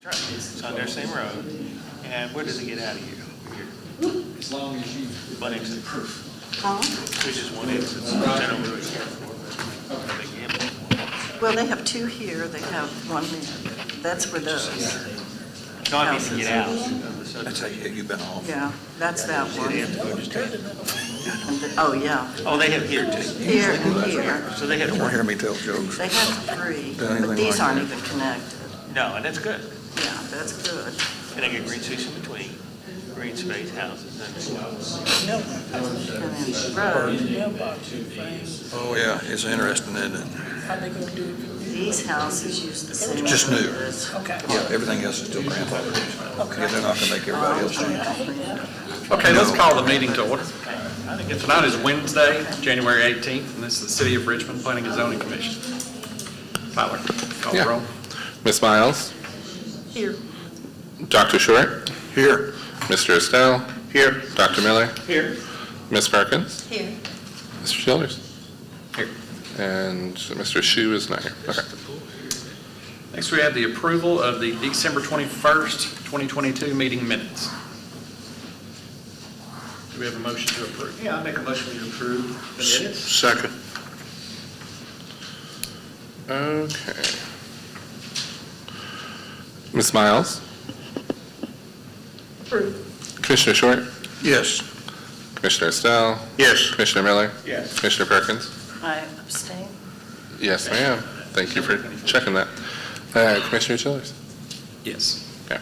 It's on their same road. And where does it get out of here? Here. As long as you. One exit. Huh? Which is one exit. General road here. Well, they have two here, they have one there. That's where those. No, I mean to get out of the subdivision. That's how you've been off. Yeah, that's that one. They have to go just take- Oh, yeah. Oh, they have here too. Here and here. So they have Don't want to three. hear me tell jokes. They have three, Done anything but these like aren't that. even connected. No, and that's good. Yeah, that's good. And they get green space in between, green space houses. And And then the road, Mailbox thing, Oh, yeah, it's interesting, isn't it? how they gonna do it? these houses use the same. Just road new. as- Okay. Yeah, everything else is still grandfathered. Yeah, they're not going to make everybody else change. Okay, let's call the meeting to order. Tonight is Wednesday, January 18th, and this is the City of Richmond Planning and Zoning Commission. Tyler, call the Yeah. roll. Ms. Miles, Here. Dr. Short, Here. Mr. Estelle, Here. Dr. Miller, here. Ms. Perkins, Here. Mr. Childers, Here. and Mr. Shu is not here. Okay. Next, we have the approval of the December 21st, 2022 meeting minutes. Do we have a motion to approve? Yeah, I'll make a motion to approve the minutes. Second. Okay. Ms. Miles, Commissioner Short, Yes. Commissioner Estelle, Yes. Commissioner Miller, Yes. Commissioner Perkins. I abstain. Yes, ma'am. Thank you for checking that. Commissioner Childers. Yes. Okay.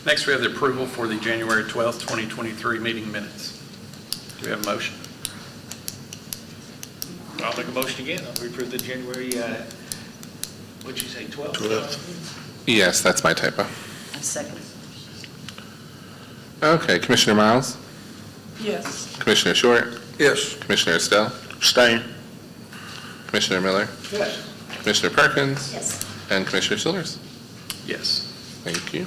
Next, we have the approval for the January 12th, 2023 meeting minutes. Do we have a motion? I'll make a motion again. We approve the January, what'd you say, 12? 12th. Yes, that's my typo. I second. Okay, Commissioner Miles, Yes. Commissioner Short, Yes. Commissioner Estelle, Staying. Commissioner Miller, Yes. Commissioner Perkins, Yes. and Commissioner Childers. Yes. Thank you.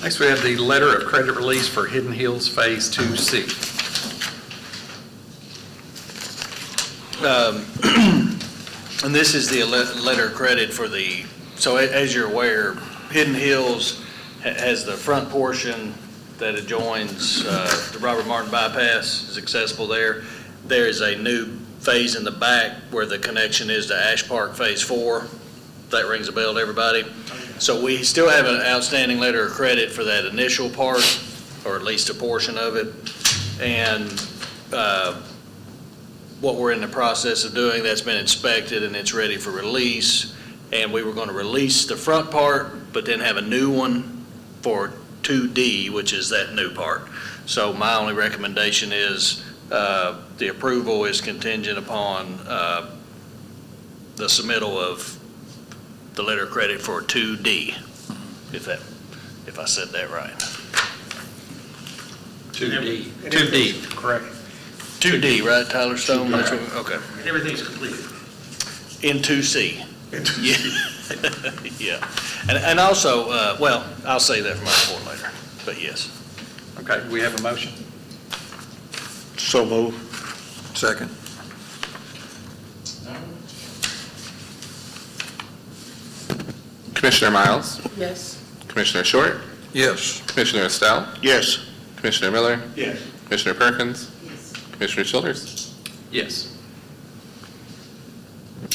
Next, we have the letter of credit release for Hidden Hills Phase 2C. And this is the letter of credit for the, so as you're aware, Hidden Hills has the front portion that adjoins the Robert Martin bypass is accessible there. There is a new phase in the back where the connection is to Ash Park Phase 4. That rings a bell to everybody. So we still have an outstanding letter of credit for that initial part, or at least a portion of it. And what we're in the process of doing, that's been inspected and it's ready for release. And we were going to release the front part, but then have a new one for 2D, which is that new part. So my only recommendation is the approval is contingent upon the submittal of the letter of credit for 2D, if I said that right. 2D. 2D, correct. 2D, right, Tyler Stone? That's what, okay. And everything's completed. In 2C. Yeah. Yeah. And also, well, I'll say that for my report later, but yes. Okay, we have a motion. So move. Second. Commissioner Miles, Yes. Commissioner Short, Yes. Commissioner Estelle, Yes. Commissioner Miller, Yes. Commissioner Perkins, Yes. Commissioner Childers. Yes.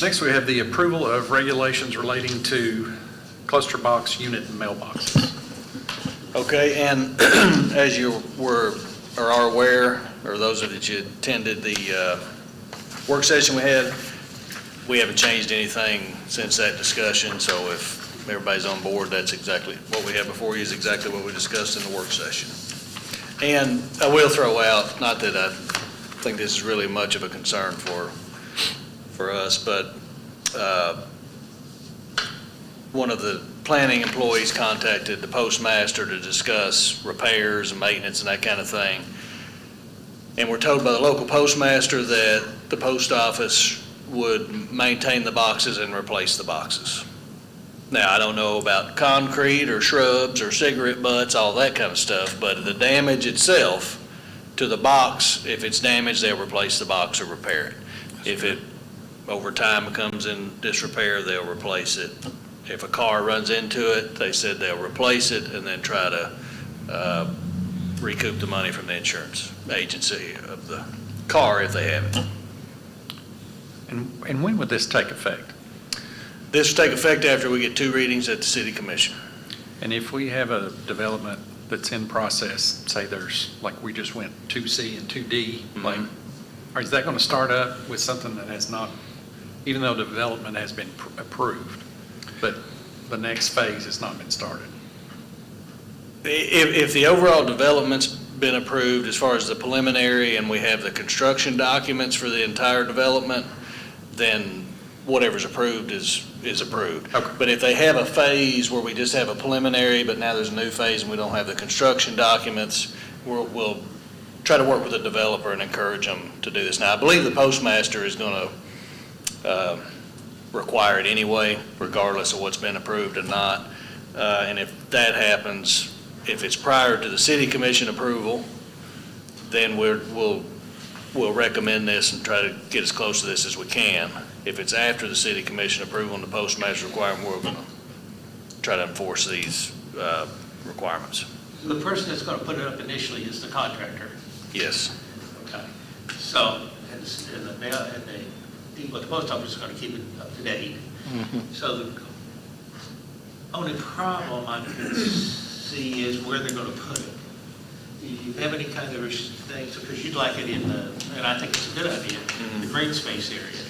Next, we have the approval of regulations relating to cluster box unit mailboxes. Okay, and as you were, or are aware, or those of you that attended the work session we haven't changed anything since that discussion, so if everybody's on board, that's exactly what we have before you is exactly what we discussed in the work session. And I will throw out, not that I think this is really much of a concern for us, but one of the planning employees contacted the postmaster to discuss repairs and maintenance and that kind of thing. And we're told by the local postmaster that the post office would maintain the boxes and replace the boxes. Now, I don't know about concrete or shrubs or cigarette butts, all that kind of stuff, but the damage itself to the box, if it's damaged, they'll replace the box or repair it. If it, over time, becomes in disrepair, they'll replace it. If a car runs into it, they said they'll replace it and then try to recoup the money from the insurance agency of the car if they have it. And when would this take effect? This will take effect after we get 2 readings at the city commission. And if we have a development that's in process, say there's, like we just went 2C and 2D, like, or is that going to start up with something that has not, even though development has been approved, but the next phase has not been started? If the overall development's been approved as far as the preliminary and we have the construction documents for the entire development, then whatever's approved is approved. Okay. But if they have a phase where we just have a preliminary, but now there's a new phase and we don't have the construction documents, we'll try to work with the developer and encourage them to do this. Now, I believe the postmaster is going to require it anyway, regardless of what's been approved or not. And if that happens, if it's prior to the city commission approval, then we'll recommend this and try to get as close to this as we can. If it's after the city commission approval and the postmaster requirement, we're going to try to enforce these requirements. The person that's going to put it up initially is the contractor. Yes. Okay. So, and the mail, and the people at the post office are going to keep it up to date. So the only problem I can see is where they're going to put it. Do you have any kind of things, because you'd like it in the, and I think it's a good idea, the green space area.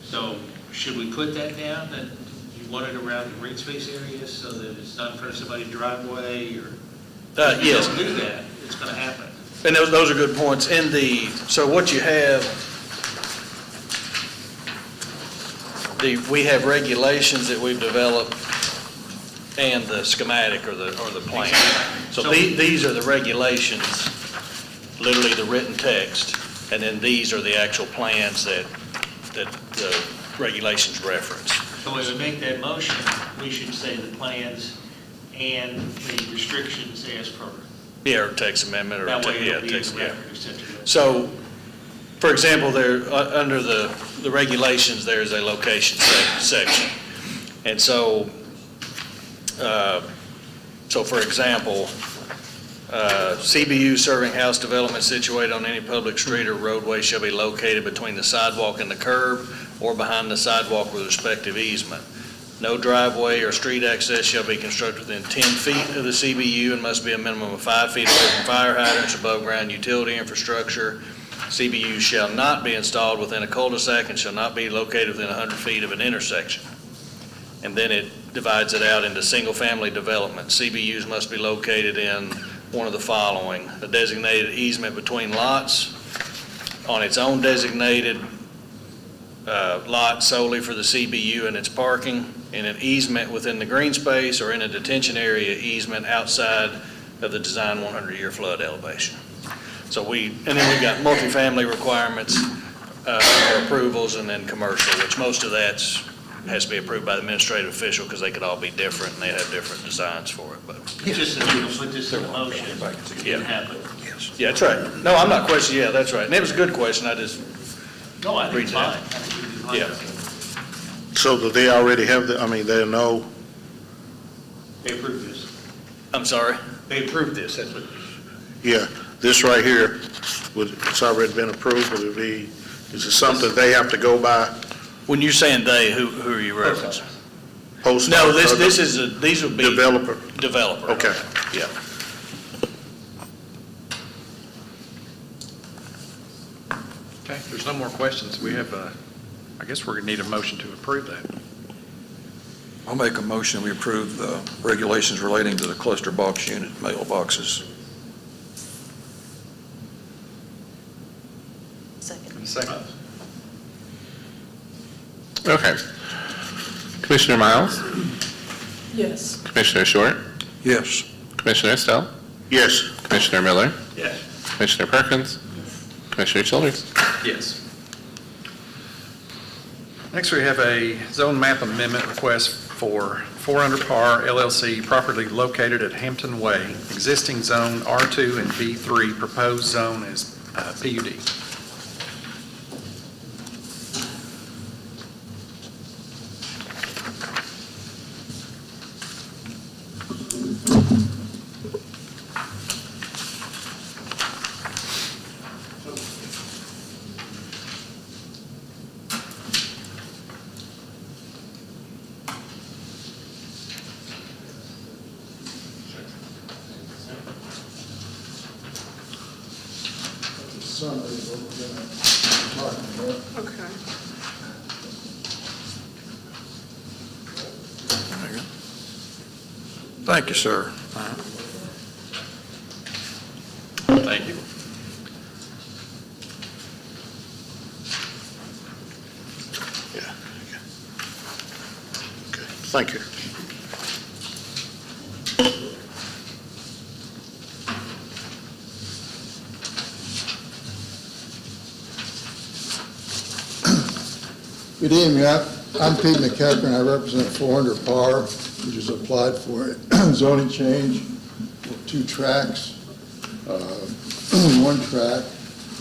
So should we put that down, that you want it around the green space area so that it's not in front of somebody's driveway, or? If you Yes. don't do that, it's going to happen. And those are good points. So what you have, we have regulations that we've developed and the schematic or the plan. So these are the regulations, literally the written text, and then these are the actual plans that the regulations reference. So when we make that motion, we should say the plans and the restrictions as per. Yeah, or text amendment or, That way yeah, it'll be in text, the yeah. record, essentially. So, for example, there, under the regulations, there's a location section. And so, for example, CBU serving house development situated on any public street or roadway shall be located between the sidewalk and the curb or behind the sidewalk with respective easement. No driveway or street access shall be constructed within 10 feet of the CBU and must be a minimum of 5 feet away from fire hydrants, above ground utility infrastructure. CBU shall not be installed within a cul-de-sac and shall not be located within 100 feet of an intersection. And then it divides it out into single-family development. CBUs must be located in one of the following: a designated easement between lots, on its own designated lot solely for the CBU and its parking, in an easement within the green space, or in a detention area easement outside of the design 100-year flood elevation. So and then we've got multifamily requirements or approvals, and then commercial, which most of that has to be approved by the administrative official because they could all be different and they have different designs for it. But It's just that we don't put this in the motion. It Yeah. can happen. yeah, that's right. No, I'm not questioning. Yeah, that's right. And it was a good question. I just No, I think it's Read that. fine. I think we can Yeah. find it. So do they already have they know? They approved this. I'm sorry. They approved this, that's what. Yeah, this right here, it's already been approved, is it something they have to go by? When you're saying they, who are you referencing? Post No, office or these would be Developer? developer. Okay. Yeah. Okay, if there's no more questions, we have, I guess we're going to need a motion to approve that. I'll make a motion, we approve the regulations relating to the cluster box unit mailboxes. Second. A second. Okay. Commissioner Miles, Yes. Commissioner Short, Yes. Commissioner Estelle, Yes. Commissioner Miller, Yes. Commissioner Perkins, Commissioner Childers. Yes. Next, we have a zone map amendment request for 4 Under Par LLC, property located at Hampton Way, existing zone R2 and B3, proposed zone is PUD. Okay. Thank you, sir. Thank you. Yeah. Okay, thank you. Good evening. I'm Pete McEachran. I represent 400 Par, which has applied for a zoning change for 2 tracks. One track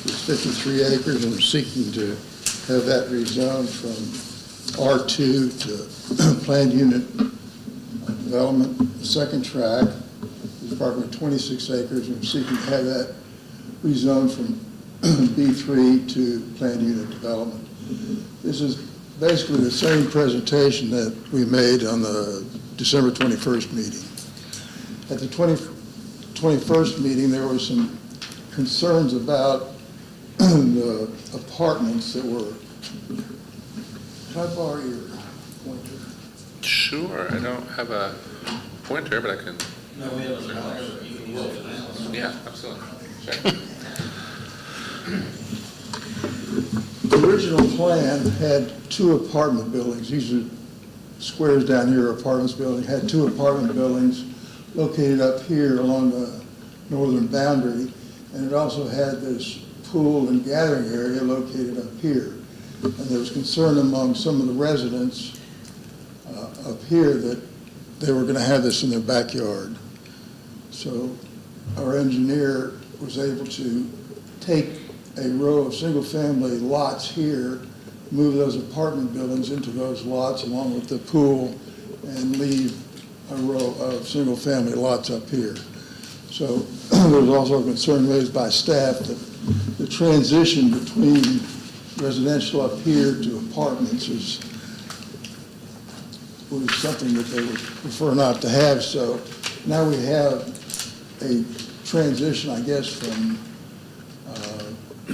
is 53 acres, and we're seeking to have that rezoned from R2 to planned unit development. The second track is approximately 26 acres, and we're seeking to have that rezoned from B3 to planned unit development. This is basically the same presentation that we made on the December 21st meeting. At the 21st meeting, there were some concerns about the apartments that were, can I borrow your pointer? Sure, I don't have a pointer, but I can. No, we have a, you can work it out. Yeah, absolutely. Sure. The original plan had 2 apartment buildings. These are squares down here, apartments building, had 2 apartment buildings located up here along the northern boundary, and it also had this pool and gathering area located up here. And there was concern among some of the residents up here that they were going to have this in their backyard. So our engineer was able to take a row of single-family lots here, move those apartment buildings into those lots along with the pool, and leave a row of single-family lots up here. So there was also a concern raised by staff that the transition between residential up here to apartments was something that they would prefer not to have. So now we have a transition, I guess, from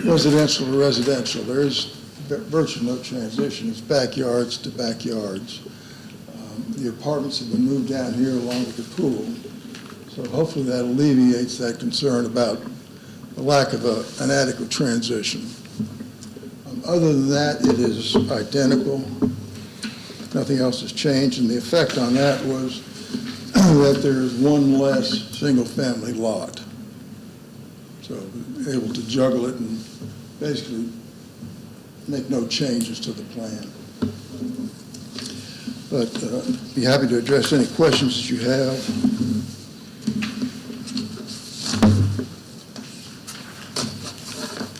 residential to residential. There is virtually no transition. It's backyards to backyards. The apartments have been moved down here along with the pool. So hopefully that alleviates that concern about the lack of an adequate transition. Other than that, it is identical. Nothing else has changed, and the effect on that was that there is one less single-family lot. So able to juggle it and basically make no changes to the plan. But be happy to address any questions that you have.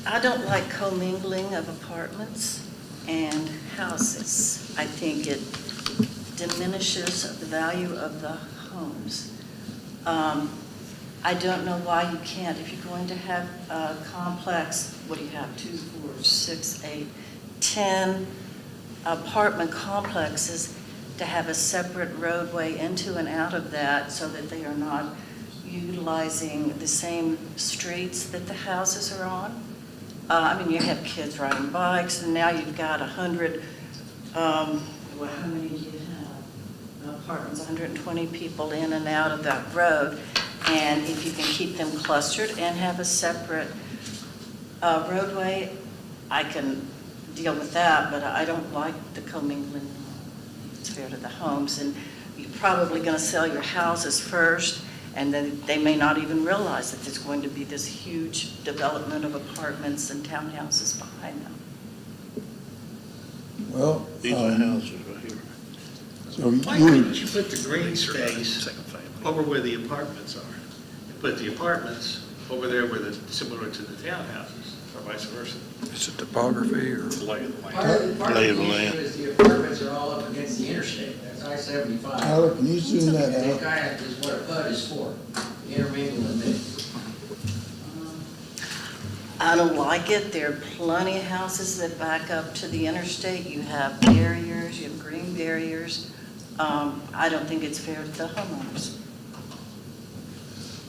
I don't like commingling of apartments and houses. I think it diminishes the value of the homes. I don't know why you can't, if you're going to have a complex, what do you have, 2, 4, 6, 8, 10 apartment complexes, to have a separate roadway into and out of that so that they are not utilizing the same streets that the houses are on. I mean, you have kids riding bikes, and now you've got 100, how many do you have? Apartments, 120 people in and out of that road. And if you can keep them clustered and have a separate roadway, I can deal with that, but I don't like the commingling. It's fair to the homes, and you're probably going to sell your houses first, and then they may not even realize that there's going to be this huge development of apartments and townhouses behind them. Well, These are houses right here. So Why you, couldn't you put the green space over where the apartments are? And put the apartments over there where similar to the townhouses, or vice versa? Is it topography or? Part of Lay of the the land. issue is the apartments are all up against the interstate, that's I-75. Tyler, can you zoom that And out? that kind of is what a PUD is for, intermingle and mix. I don't like it. There are plenty of houses that back up to the interstate. You have barriers, you have green barriers. I don't think it's fair to the homeowners.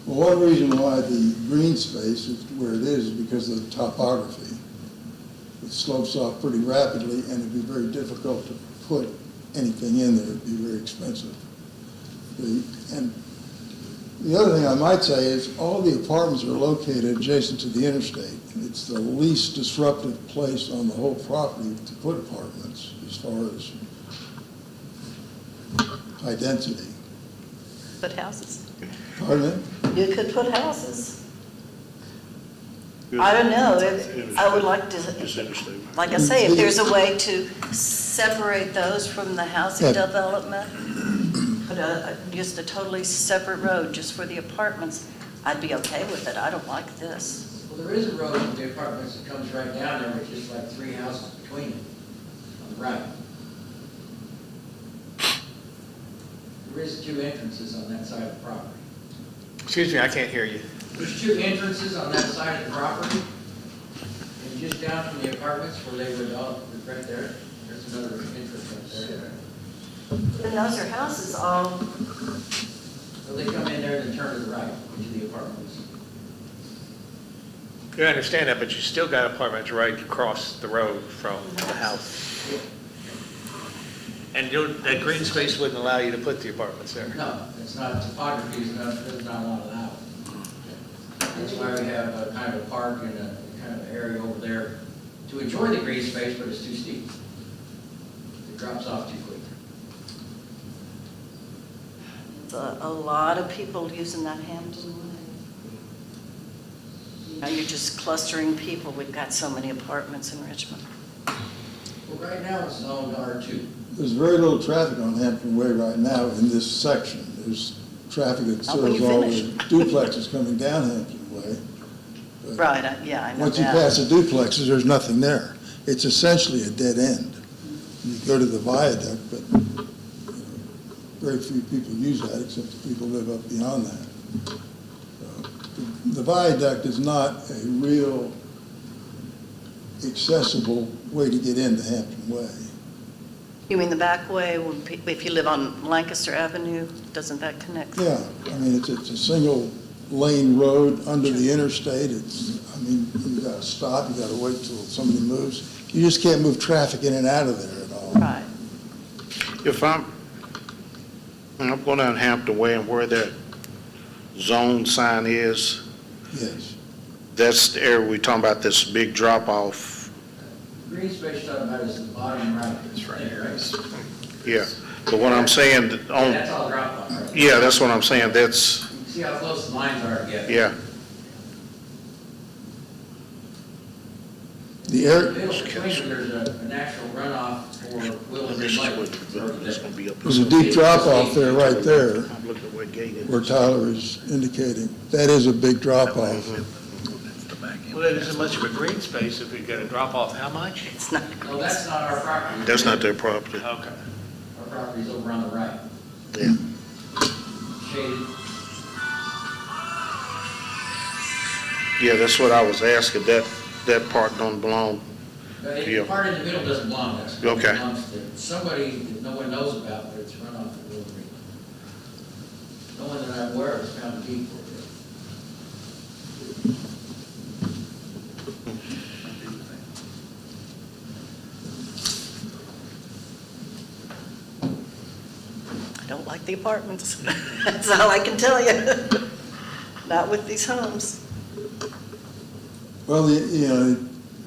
Well, one reason why the green space is where it is because of the topography. It slopes off pretty rapidly, and it'd be very difficult to put anything in there. It'd be very expensive. And the other thing I might say is all the apartments are located adjacent to the interstate. It's the least disruptive place on the whole property to put apartments as far as high density. Put houses. Pardon me? You could put houses. I don't know. I would like It's to, interstate. like I say, if there's a way to separate those from the housing Yeah. development, put just a totally separate road just for the apartments, I'd be okay with it. I don't like this. Well, there is a road with the apartments that comes right down there, which is like 3 houses between them, on the right. There is 2 entrances on that side of the property. Excuse me, I can't hear you. There's 2 entrances on that side of the property, and just down from the apartments where they would all, right there, there's another entrance right there. And those are houses all, So they come in there and turn to the right into the apartments. You understand that, but you still got apartments right across the road from the house. And that green space wouldn't allow you to put the apartments there. No, it's not, topography is not, does not allow that. That's why we have a kind of a park and a kind of area over there to enjoy the green space, but it's too steep. It drops off too quick. a lot of people using that Hampton Way. Now you're just clustering people. We've got so many apartments in Richmond. Well, right now it's zoned R2. There's very little traffic on Hampton Way right now in this section. There's traffic that Not when serves you all finish. the duplexes coming down Hampton Way. But Right, yeah, I know once you that. pass the duplexes, there's nothing there. It's essentially a dead end. You go to the viaduct, but very few people use that except the people who live up beyond that. So, the viaduct is not a real accessible way to get into Hampton Way. You mean the back way, if you live on Lancaster Avenue, doesn't that connect? Yeah, I mean, it's a single lane road under the interstate. You gotta stop, you gotta wait till somebody moves. You just can't move traffic in and out of there at all. Right. If I'm going down Hampton Way and where that zone sign is, Yes. that's the area we talking about, this big drop off. Green space you're talking about is the bottom right. That's right. Yeah, but what I'm saying, That's all drop off, right? yeah, that's what I'm saying, that's, You can see how close the lines are together. yeah. The In air, the middle between them, there's a natural runoff for Willis This and is Mike. what, it's gonna be up. there's a deep drop off there, right there, I'm looking at where gate is. where Tyler is indicating. That is a big drop off. Well, it isn't much of a green space if you've got to drop off how much? It's not, No, that's not our property. That's not their property. Okay. Our property's over on the right. Yeah. Shaded. Yeah, that's what I was asking, that part don't belong. But Yeah. the part in the middle doesn't belong to us. It Okay. belongs to somebody that no one knows about, but it's run off the Willis Creek. No one that I'm aware of has found a deed for it. I don't like the apartments. That's all I can tell you. Not with these homes. Well,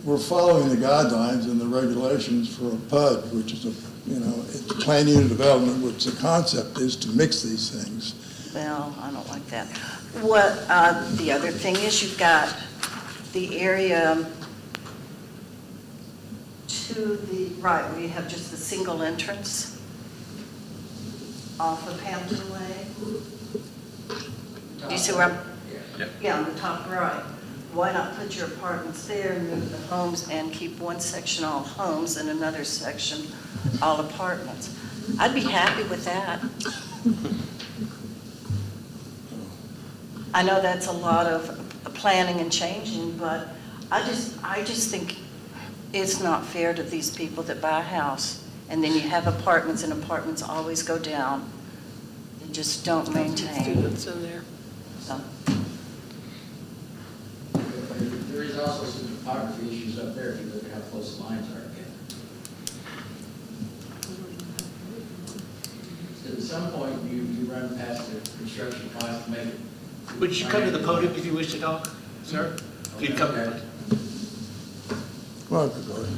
we're following the guidelines and the regulations for a PUD, which is it's planned unit development, which the concept is to mix these things. Well, I don't like that. What, the other thing is you've got the area to the right where you have just the single entrance. off of Hampton Way. Do you see where I'm? Yeah. Yeah, on the top right. Why not put your apartments there, move the homes, and keep one section all homes and another section all apartments? I'd be happy with that. I know that's a lot of planning and changing, but I just think it's not fair to these people that buy a house, and then you have apartments, and apartments always go down. They just don't maintain. Students in there. So, There is also some topography issues up there if you look at how close the lines are again. So at some point, you run past the construction cost to make it. Would you come to the podium if you wish to talk, sir? You'd come. Okay. Well, go ahead.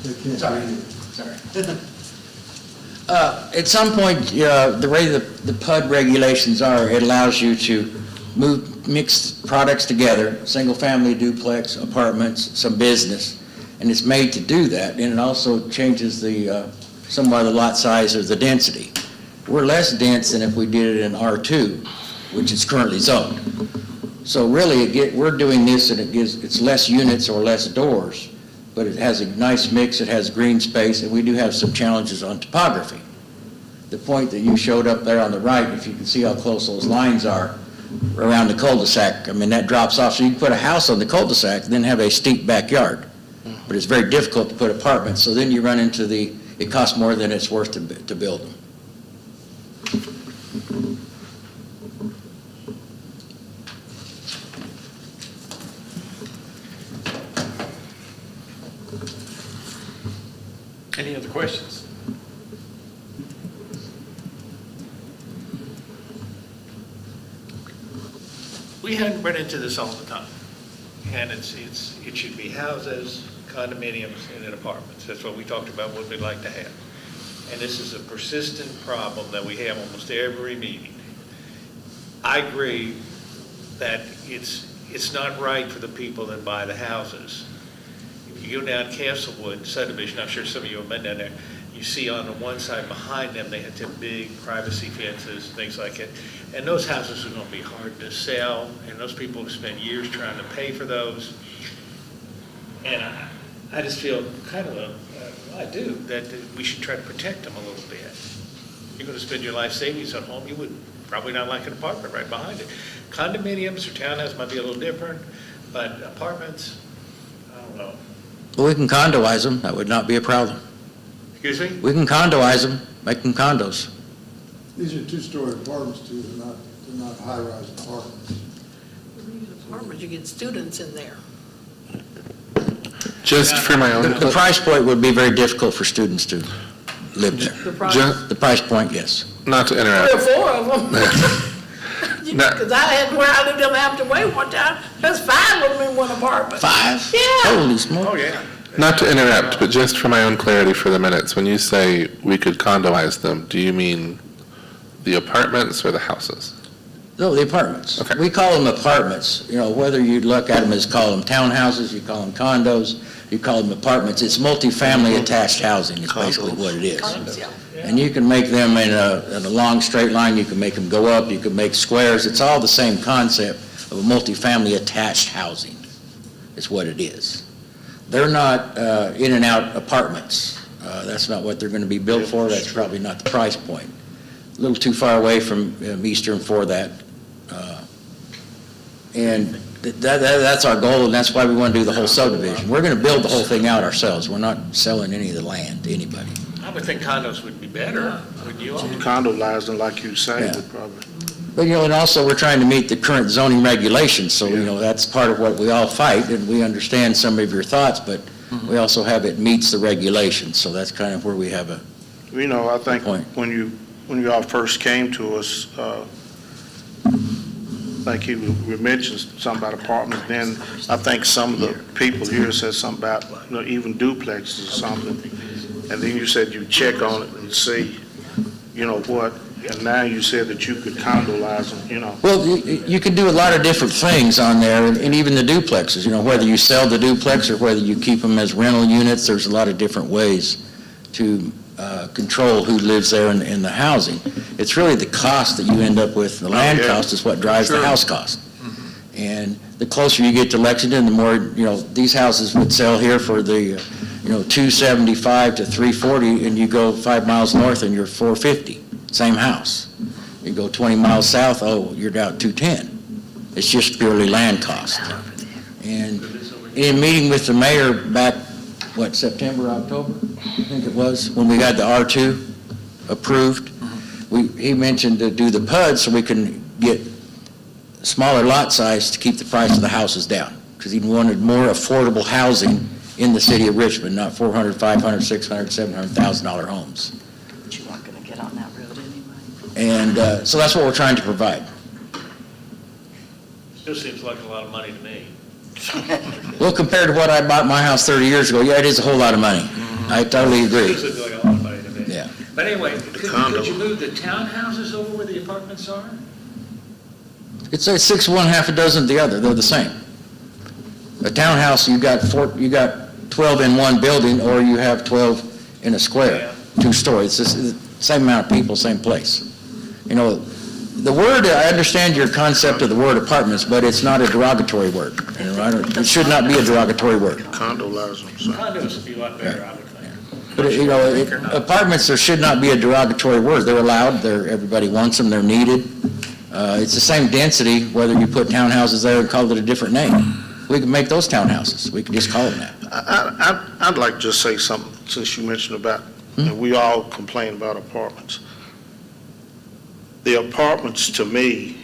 They can't Sorry, hear you. sorry. At some point, the way the PUD regulations are, it allows you to mix products together, single-family, duplex, apartments, some business, and it's made to do that, and it also changes somewhat the lot size or the density. We're less dense than if we did it in R2, which is currently zoned. So really, we're doing this, and it's less units or less doors, but it has a nice mix, it has green space, and we do have some challenges on topography. The point that you showed up there on the right, if you can see how close those lines are around the cul-de-sac, I mean, that drops off, so you can put a house on the cul-de-sac, then have a steep backyard. But it's very difficult to put apartments, so then you run into it costs more than it's worth to build them. Any other questions? We hadn't run into this all the time. And it should be houses, condominiums, and then apartments. That's what we talked about, what we'd like to have. And this is a persistent problem that we have almost every meeting. I agree that it's not right for the people that buy the houses. If you go down Castlewood subdivision, I'm sure some of you have been down there, you see on the one side behind them, they have them big privacy fences, things like it. And those houses are going to be hard to sell, and those people have spent years trying to pay for those. And I just feel kind of, I do, that we should try to protect them a little bit. You're going to spend your life savings on a home, you would probably not like an apartment right behind it. Condominiums or townhouses might be a little different, but apartments, I don't know. Well, we can condoize them, that would not be a problem. Excuse me? We can condoize them, make them condos. These are two-story apartments too, they're not high-rise apartments. These apartments, you get students in there. Just for my own, The price point would be very difficult for students to live there. The price, ju- The price point, yes. not to 3 or interrupt. 4 of them. No. Because I had, where I lived in Hampton Way one time, there's 5 of them in one apartment. 5? Yeah. Holy smoke. Oh, yeah. Not to interrupt, but just for my own clarity for the minutes, when you say we could condoize them, do you mean the apartments or the houses? No, the apartments. Okay. We call them apartments, whether you look at them as call them townhouses, you call them condos, you call them apartments, it's multifamily attached housing is basically what it is. Yeah. And you can make them in a long straight line, you can make them go up, you can make squares, it's all the same concept of a multifamily attached housing, is what it is. They're not in and out apartments. That's not what they're going to be built for, that's probably not the price point. A little too far away from Eastern for that. And that's our goal, and that's why we want to do the whole subdivision. We're going to build the whole thing out ourselves, we're not selling any of the land to anybody. I would think condos would be better, wouldn't you all? Condoizing, like you say, Yeah. would probably. But, and also, we're trying to meet the current zoning regulations, so, that's part of what we all fight, and we understand some of your thoughts, but we also have it meets the regulations, so that's kind of where we have a, I think Point. when you all first came to us, like you mentioned something about apartments, then I think some of the people here said something about, even duplexes or something. And then you said you check on it and see, what, and now you said that you could condoize them, well, you can do a lot of different things on there, and even the duplexes, whether you sell the duplex or whether you keep them as rental units, there's a lot of different ways to control who lives there in the housing. It's really the cost that you end up with, the land yeah. cost is what drives the Sure. house cost. And the closer you get to Lexington, the more, these houses would sell here for the, $275 to $340, and you go 5 miles north and you're $450, same house. You go 20 miles south, you're down $210. It's just purely land cost. And in meeting with the mayor back, September, October, I think it was, when we got the R2 approved, he mentioned to do the PUD so we can get smaller lot size to keep the price of the houses down, because he wanted more affordable housing in the city of Richmond, not $400,000, $500,000, $600,000, $700,000 homes. But you aren't going to get on that road anyway. And so that's what we're trying to provide. Still seems like a lot of money to me. Well, compared to what I bought my house 30 years ago, yeah, it is a whole lot of money. I totally agree. Still seems like a lot of money to me. Yeah. But anyway, could condo. you move the townhouses over where the apartments are? It's a 6 of one, half a dozen of the other. They're the same. A townhouse, you got 12 in one building, or you have 12 in a square, 2 stories. It's the same amount of people, same place. The word, I understand your concept of the word apartments, but it's not a derogatory word. It should not be a derogatory word. Condo lots, I'm sorry. Condos would be a lot better, I would think. But, apartments, there should not be a derogatory word. They're allowed, everybody wants them, they're needed. It's the same density, whether you put townhouses there and call it a different name. We can make those townhouses. We can just call them that. I'd like to just say something, since you mentioned about, we all complain about apartments. The apartments, to me,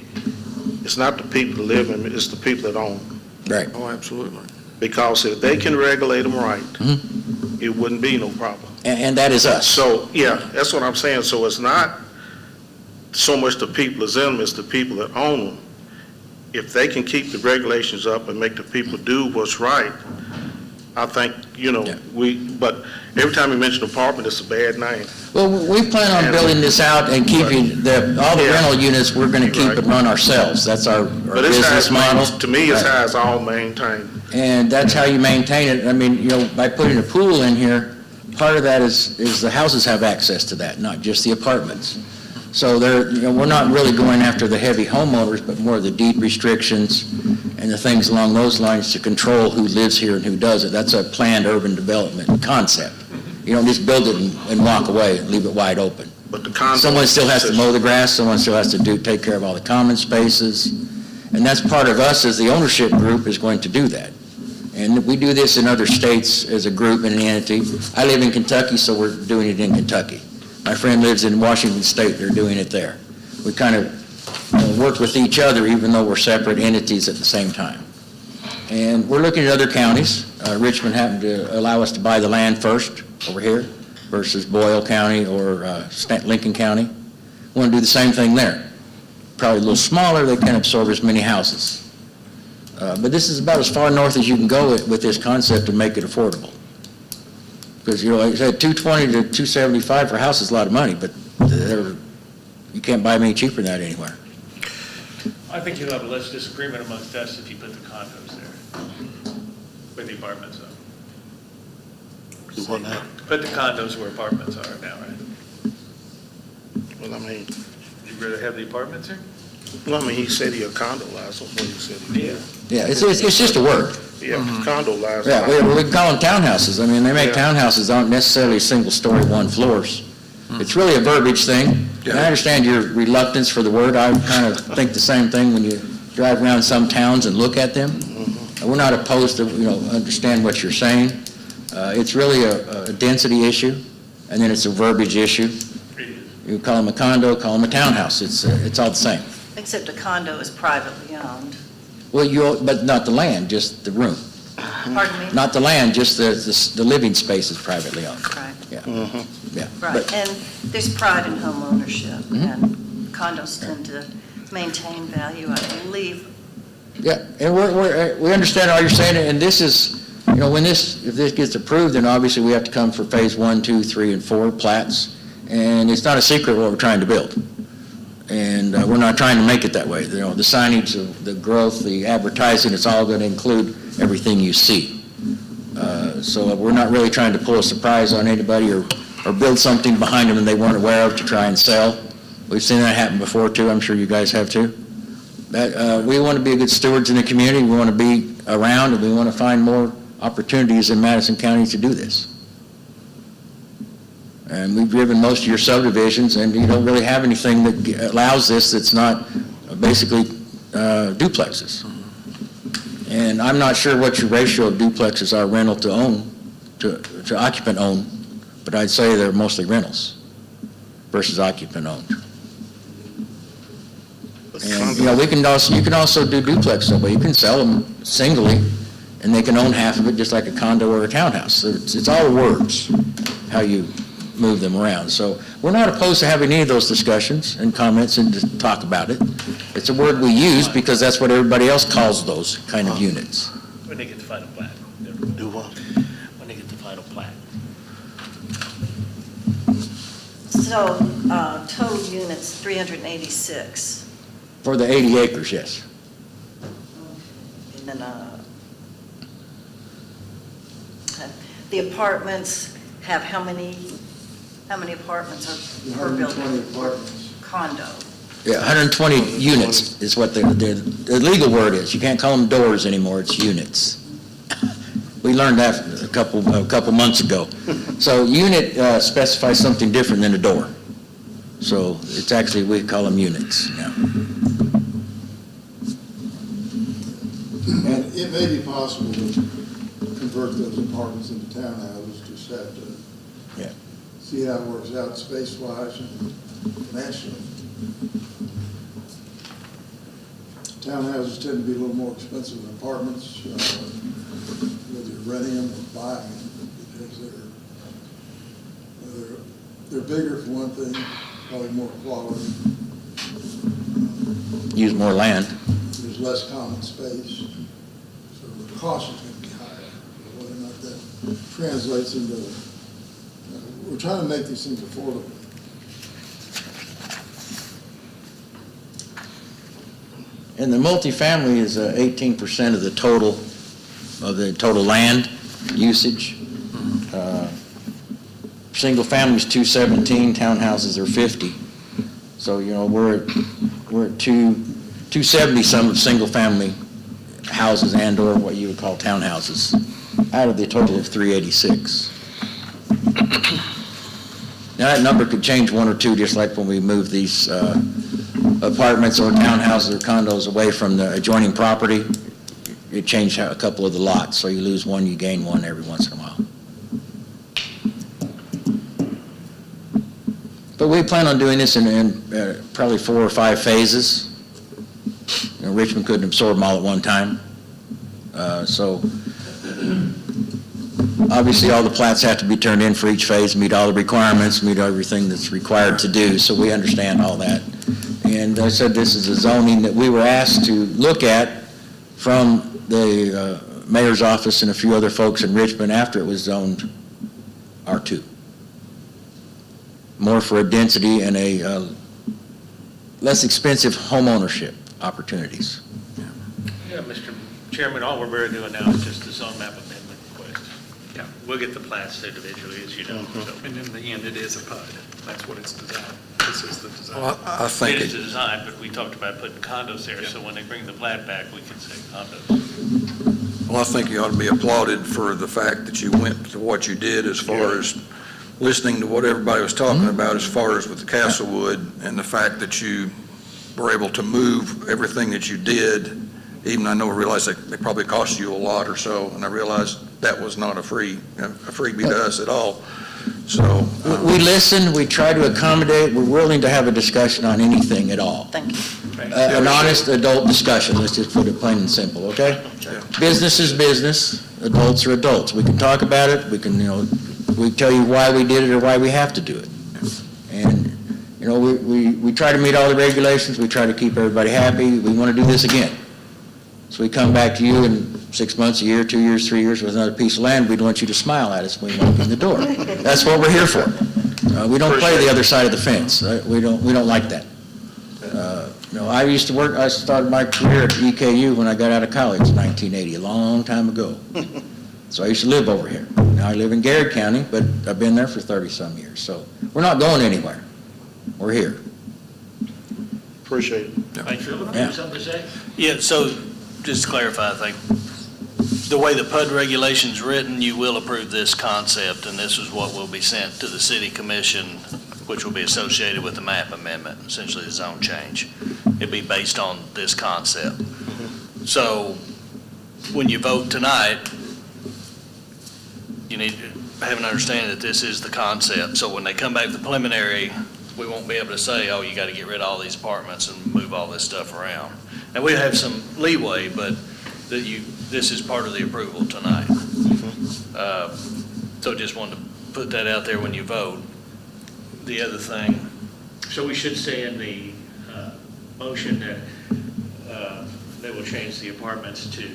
it's not the people that live in them, it's the people that own them. Right. Oh, absolutely. Because if they can regulate them right, it wouldn't be no problem. And that is us. So, yeah, that's what I'm saying. So it's not so much the people that's in them, it's the people that own them. If they can keep the regulations up and make the people do what's right, I think, Yeah. but every time you mention apartment, it's a bad name. Well, we plan on building this out and keeping all the Yeah. rental units, we're going to keep Right. and run ourselves. That's our But it's business model. to me, it's Right. how it's all maintained. And that's how you maintain it. I mean, by putting a pool in here, part of that is the houses have access to that, not just the apartments. So we're not really going after the heavy homeowners, but more the deed restrictions and the things along those lines to control who lives here and who doesn't. That's a planned urban development concept. You don't just build it and walk away and leave it wide open. But the condo. Someone still has to mow the grass, someone still has to take care of all the common spaces. And that's part of us as the ownership group is going to do that. And we do this in other states as a group and an entity. I live in Kentucky, so we're doing it in Kentucky. My friend lives in Washington State, they're doing it there. We kind of work with each other even though we're separate entities at the same time. And we're looking at other counties. Richmond happened to allow us to buy the land first over here versus Boyle County or Lincoln County. We want to do the same thing there. Probably a little smaller, they can't absorb as many houses. But this is about as far north as you can go with this concept to make it affordable. Because, like I said, $220 to $275 for a house is a lot of money, but you can't buy them any cheaper than that anywhere. I think you'll have less disagreement amongst us if you put the condos there, where the apartments are. Do what now? Put the condos where apartments are now, right? Well, I mean, You'd rather have the apartments here? he said he a condo license, that's what he said. Yeah. Yeah, it's just a word. Yeah, condo license. Yeah, we can call them townhouses. I mean, they make Yeah. townhouses aren't necessarily single-story, one floors. It's really a verbiage thing. And I understand your reluctance for the word. I kind of think the same thing when you drive around some towns and look at them. We're not opposed to, understand what you're saying. It's really a density issue, and then it's a verbiage issue. You call them a condo, call them a townhouse. It's all the same. Except a condo is privately owned. Well, but not the land, just the room. Pardon me? Not the land, just the living space is privately owned. Right, Yeah. Yeah. right. But- And there's pride in home ownership, and condos tend to maintain value, I believe. Yeah, and we understand all you're saying, and this is, if this gets approved, then obviously we have to come for phase 1, 2, 3, and 4 plats, and it's not a secret what we're trying to build. And we're not trying to make it that way. The signage, the growth, the advertising, it's all going to include everything you see. So we're not really trying to pull a surprise on anybody or or build something behind them that they weren't aware of to try and sell. We've seen that happen before too, I'm sure you guys have too. We want to be good stewards in the community, we want to be around, and we want to find more opportunities in Madison County to do this. And we've driven most of your subdivisions, and you don't really have anything that allows this that's not basically duplexes. And I'm not sure what your ratio of duplexes are rental to own, to occupant owned, but I'd say they're mostly rentals versus occupant owned. And, you know, you can also do duplex that way. You can sell them singly, and they can own half of it just like a condo or a townhouse. So it's all words, how you move them around. So we're not opposed to having any of those discussions and comments and to talk about it. It's a word we use because that's what everybody else calls those kind of units. When they get the final plat. Do what? When they get the final plat. So, total units, 386. For the 80 acres, yes. And then, the apartments have how many apartments are per 120 building? apartments. Condo. Yeah, 120 units is what the legal word is. You can't call them doors anymore, it's units. We learned that a couple months ago. So unit specifies something different than a door. So it's actually, we call them units now. And it may be possible to convert those apartments into townhouses, just have to Yeah. see how it works out space-wise and financially. Townhouses tend to be a little more expensive than apartments, whether you're renting them or buying them, because they're bigger for one thing, probably more quality. Use more land. There's less common space, so the cost is going to be higher. Whether or not that translates into, we're trying to make these things affordable. And the multifamily is 18% of the total land usage. Single family is 217, townhouses are 50. So, you know, we're at 270 some of single family houses and or what you would call townhouses out of the total of 386. Now that number could change one or two, just like when we move these apartments or townhouses or condos away from the adjoining property. It changed a couple of the lots, so you lose one, you gain one every once in a while. But we plan on doing this in probably 4 or 5 phases. You know, Richmond couldn't absorb them all at one time. So obviously all the plats have to be turned in for each phase, meet all the requirements, meet everything that's required to do, so we understand all that. And I said this is a zoning that we were asked to look at from the mayor's office and a few other folks in Richmond after it was zoned R2. More for a density and a less expensive home ownership opportunities. Yeah, Mr. Chairman, all we're doing now is just the zone map amendment request. Yeah. We'll get the plats individually, as you know. So And in the end, it is a PUD. That's what it's designed. This is the design. Well, I think it is it- the design, but we talked about putting condos there, so when they bring the plat back, we can say condos. Well, I think you ought to be applauded for the fact that you went to what you did as far as listening to what everybody was talking about as far as with the Castlewood, and the fact that you were able to move everything that you did, even I realized that it probably cost you a lot or so, and I realized that was not a freebie to us at all. So. We listen, we try to accommodate, we're willing to have a discussion on anything at all. Thank you. An honest adult discussion, let's just put it plain and simple, okay? Business is business, adults are adults. We can talk about it, we can, we tell you why we did it or why we have to do it. And, we try to meet all the regulations, we try to keep everybody happy, we want to do this again. So we come back to you in 6 months, a year, 2 years, 3 years with another piece of land, we'd want you to smile at us when we walk in the door. That's what we're here for. We don't play the other side of the fence. We don't like that. I started my career at EKU when I got out of college in 1980, a long time ago. So I used to live over here. Now I live in Garrett County, but I've been there for 30-some years. So we're not going anywhere. We're here. Appreciate it. Thank you. Yeah. Something to say? Yeah, so just to clarify, I think, the way the PUD regulation's written, you will approve this concept, and this is what will be sent to the city commission, which will be associated with the map amendment, essentially the zone change. It'd be based on this concept. So when you vote tonight, you need to have an understanding that this is the concept. So when they come back to the preliminary, we won't be able to say, oh, you got to get rid of all these apartments and move all this stuff around. And we have some leeway, but this is part of the approval tonight. So just wanted to put that out there when you vote. The other thing, So we should say in the motion that they will change the apartments to,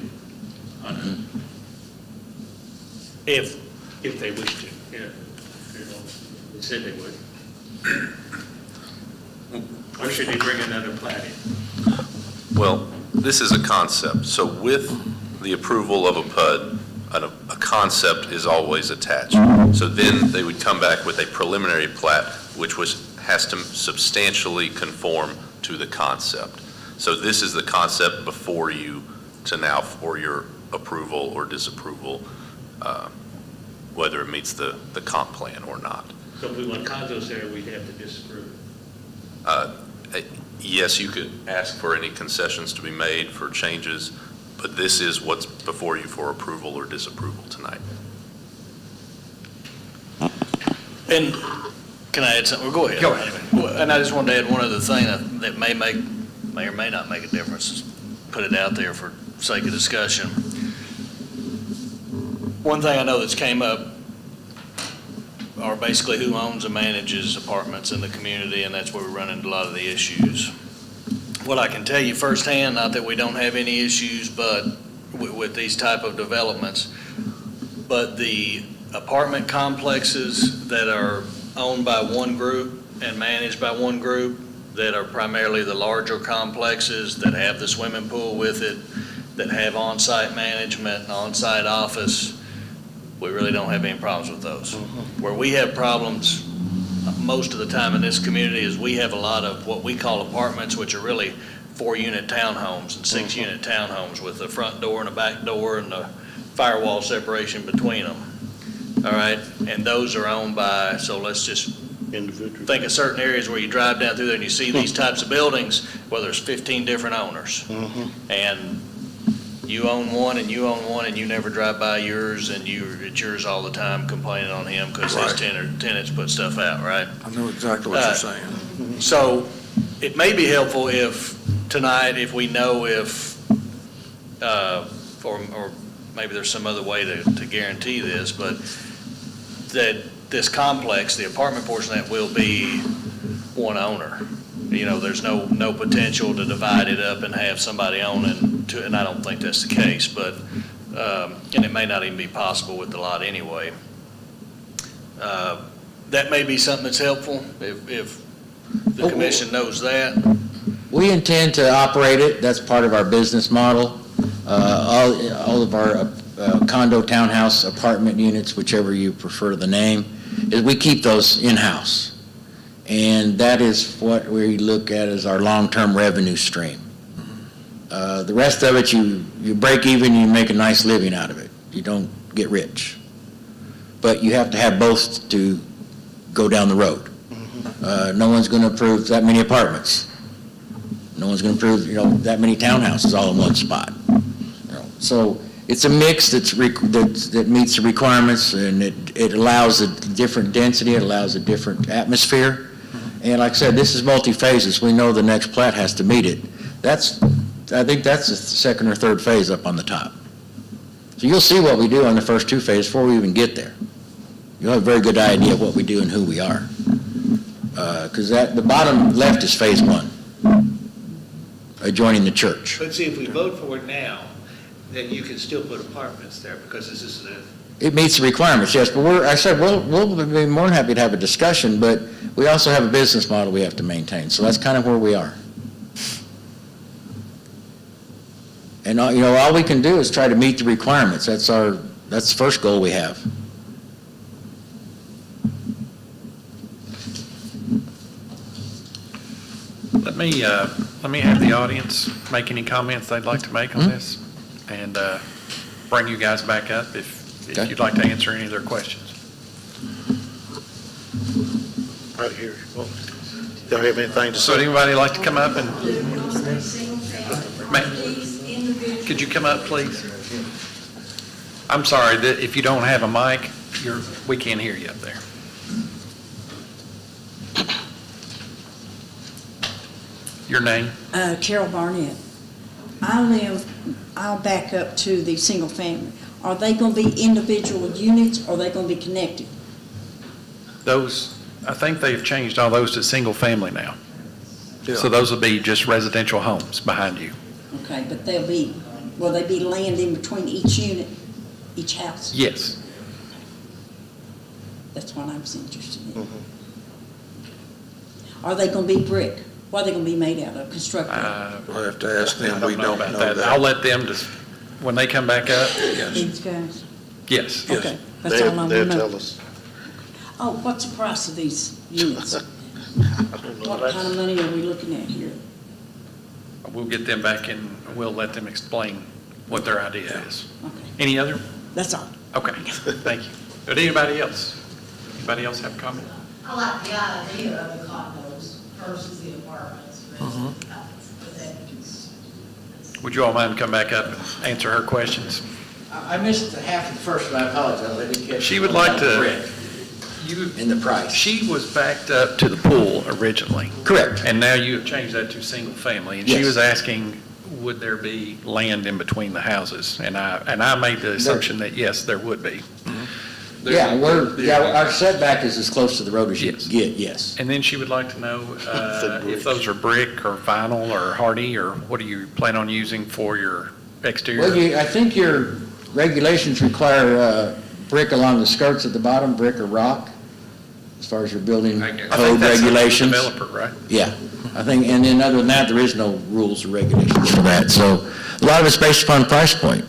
if they wish to, they said they would. Or should they bring another plat in? Well, this is a concept, so with the approval of a PUD, a concept is always attached. So then they would come back with a preliminary plat, which has to substantially conform to the concept. So this is the concept before you to now for your approval or disapproval, whether it meets the comp plan or not. So if we want condos there, we'd have to disapprove. Yes, you could ask for any concessions to be made for changes, but this is what's before you for approval or disapproval tonight. And can I add something? Go ahead. Go ahead. And I just wanted to add one other thing that may or may not make a difference. Put it out there for sake of discussion. One thing I know that's came up are basically who owns and manages apartments in the community, and that's where we run into a lot of the issues. What I can tell you firsthand, not that we don't have any issues, but with these type of developments, but the apartment complexes that are owned by one group and managed by one group, that are primarily the larger complexes that have the swimming pool with it, that have on-site management, and on-site office, we really don't have any problems with those. Where we have problems most of the time in this community is we have a lot of what we call apartments, which are really 4-unit townhomes and 6-unit townhomes with a front door and a back door and a firewall separation between them. All right, and those are owned by, so let's just think of certain areas where you drive down through there and you see these types of buildings, where there's 15 different owners. And you own one and you own one and you never drive by yours, and it's yours all the time, complaining on him because his tenants put stuff out, right? I know exactly what you're saying. So it may be helpful if tonight, if we know if, or maybe there's some other way to guarantee this, but that this complex, the apartment portion, that will be one owner. You know, there's no potential to divide it up and have somebody owning two, and I don't think that's the case, but, and it may not even be possible with the lot anyway. That may be something that's helpful if the commission knows that. We intend to operate it. That's part of our business model. All of our condo, townhouse, apartment units, whichever you prefer the name, is we keep those in-house. And that is what we look at as our long-term revenue stream. The rest of it, you break even, you make a nice living out of it. You don't get rich. But you have to have both to go down the road. No one's going to approve that many apartments. No one's going to approve, that many townhouses all in one spot. So it's a mix that meets the requirements, and it allows a different density, it allows a different atmosphere. And like I said, this is multi-phases. We know the next plat has to meet it. I think that's the second or third phase up on the top. So you'll see what we do on the first two phases before we even get there. You'll have a very good idea of what we do and who we are. Because the bottom left is phase 1, adjoining the church. But see, if we vote for it now, then you can still put apartments there, because this is It meets the requirements, yes, but we'll be more than happy to have a discussion, but we also have a business model we have to maintain, so that's kind of where we are. And, all we can do is try to meet the requirements. That's our That's the first goal we have. Let me have the audience make any comments they'd like to make on this, and bring you guys back up if Okay. you'd like to answer any of their questions. Right here. Well, y'all have anything to So would say? anybody like to come up and, Ma'am, could you come up, please? I'm sorry, that if you don't have a mic, we can't hear you up there. Your name? Carol Barnett. I'll back up to the single family. Are they going to be individual units or are they going to be connected? Those, I think they've changed all those to single family now. So those will be just residential homes behind you. Okay, but will they be land in between each unit, each house? Yes. That's what I was interested in. Are they going to be brick? What are they going to be made out of, constructed? We'll have to ask them. We don't about know that. I'll let them just, when they come back up, These guys? yes. Okay, that's all I want to They'll know. tell us. Oh, what's the price of these units? What kind of money are we looking at here? We'll get them back and we'll let them explain what their idea is. Okay, Any other? that's all. Okay, thank you. But anybody else? Anybody else have a comment? I like the idea of the condos versus the apartments, Would you all mind come back up and answer her questions? I missed half the first one, I apologize, I didn't catch. She would like to- Brick In the price. She was backed up to the pool originally. Correct. And now you have changed that to single family. And she Yes. was asking, would there be land in between the houses? And I made the assumption that yes, there would be. Yeah, our setback is as close to the road as you can get, yes. And then she would like to know if those are brick or vinyl or hardy, or what do you plan on using for your exterior? Well, I think your regulations require brick along the skirts at the bottom, brick or rock, as far as your building I think code that's up to the regulations. developer, right? Yeah, I think, and then other than that, there is no rules or regulations for that. So a lot of it's based upon price point.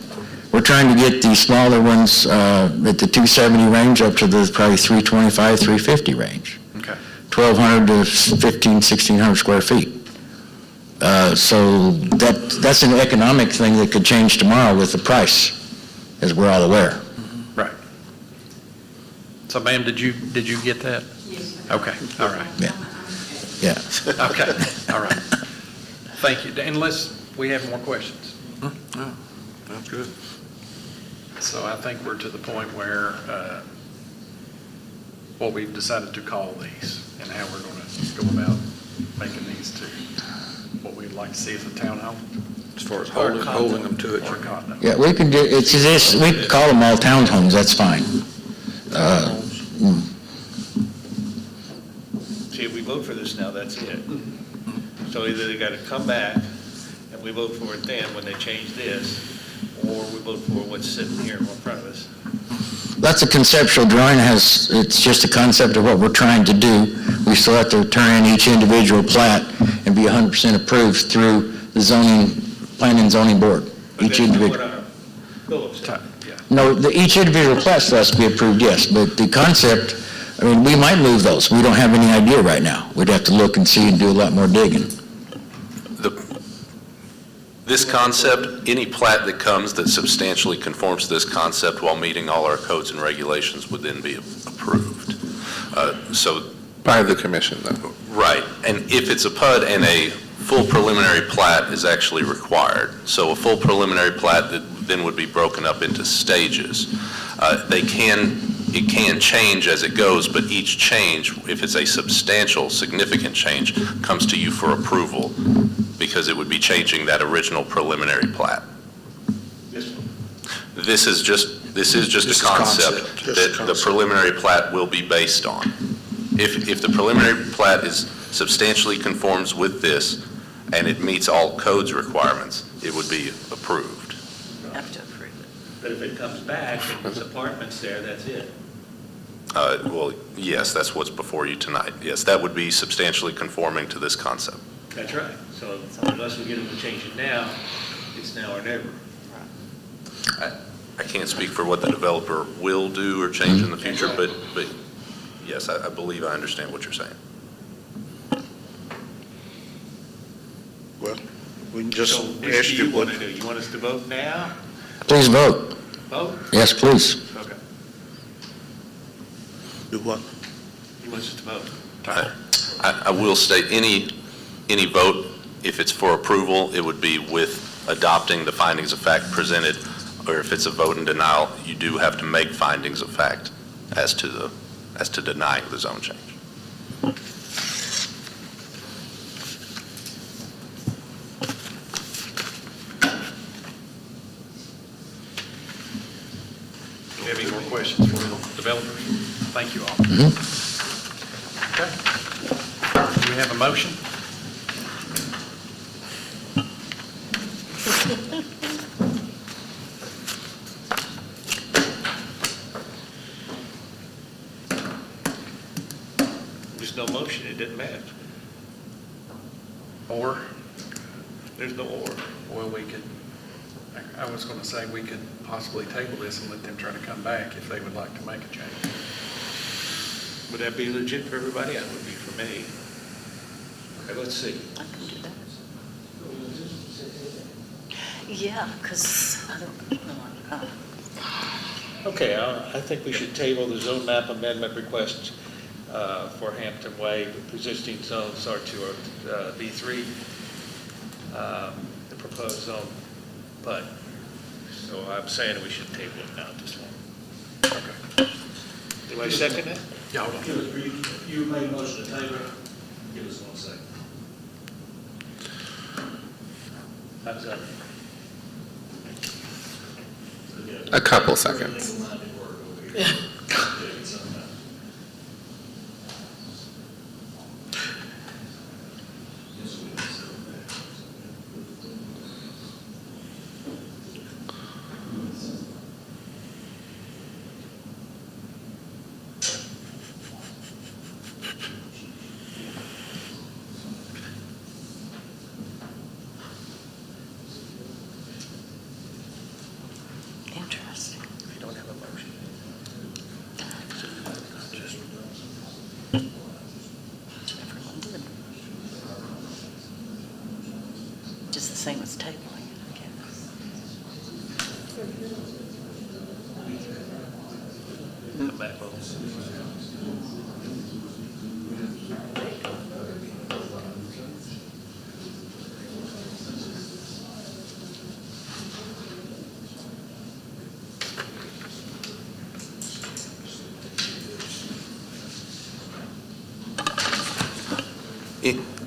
We're trying to get the smaller ones at the 270 range up to the probably 325, 350 range. Okay. 1,200 to 1,600 square feet. So that's an economic thing that could change tomorrow with the price, as we're all aware. Right. So ma'am, did you get that? Yes. Okay, all right. Yeah. Okay, all right. Thank you. Unless we have more questions. That's good. So I think we're to the point where, what we've decided to call these and how we're going to go about making these to what we'd like to see as a townhome As far as holding them to it. or condo. Yeah, we can do, it's just, we can call them all townhomes, that's fine. See, if we vote for this now, that's it. So either they gotta come back and we vote for it then when they change this, or we vote for what's sitting here in front of us. That's a conceptual drawing, it's just a concept of what we're trying to do. We still have to turn in each individual plat and be 100% approved through the planning and zoning board. But Each that's not individual. what our Phillips said. Yeah. No, each individual plat still has to be approved, yes, but the concept, I mean, we might move those. We don't have any idea right now. We'd have to look and see and do a lot more digging. This concept, any plat that comes that substantially conforms to this concept while meeting all our codes and regulations would then be approved. So, By the commission, though. right, and if it's a PUD and a full preliminary plat is actually required, so a full preliminary plat that then would be broken up into stages. It can change as it goes, but each change, if it's a substantial, significant change, comes to you for approval, because it would be changing that original preliminary plat. This one. This is just Just a a concept concept. Just a that the concept. preliminary plat will be based on. If the preliminary plat is substantially conforms with this, and it meets all codes requirements, it would be approved. Have to approve it. But if it comes back and there's apartments there, that's it. Well, yes, that's what's before you tonight. Yes, that would be substantially conforming to this concept. That's right. So unless we get them to change it now, it's now or never. I can't speak for what the developer will do or change in the future, but yes, I believe I understand what you're saying. Well, we can just So which ask do you you what. want to do? You want us to vote now? Please vote. Vote? Yes, please. Okay. Do what? You want us to vote? I will state, any vote, if it's for approval, it would be with adopting the findings of fact presented, or if it's a vote in denial, you do have to make findings of fact as to denying the zone change. Do you have any more questions for the developers? Thank you all. Okay. Do we have a motion? There's no motion, it didn't matter. Or, There's no or. well, we could, I was going to say we could possibly table this and let them try to come back if they would like to make a change. Would that be legit for everybody? That would be for me. Okay, let's see. I can do that. Yeah, because I don't know. Okay, I think we should table the zone map amendment request for Hampton Way, existing zones R2 or B3, the proposed zone, but, so I'm saying we should table it now at this point. Okay. Do I second it? Yeah, hold on. You made a motion to table. Give us 1 second. How's that? A couple seconds. Interesting. We don't have a motion. Everyone did. Just the same as tabling, I guess. Come back, vote.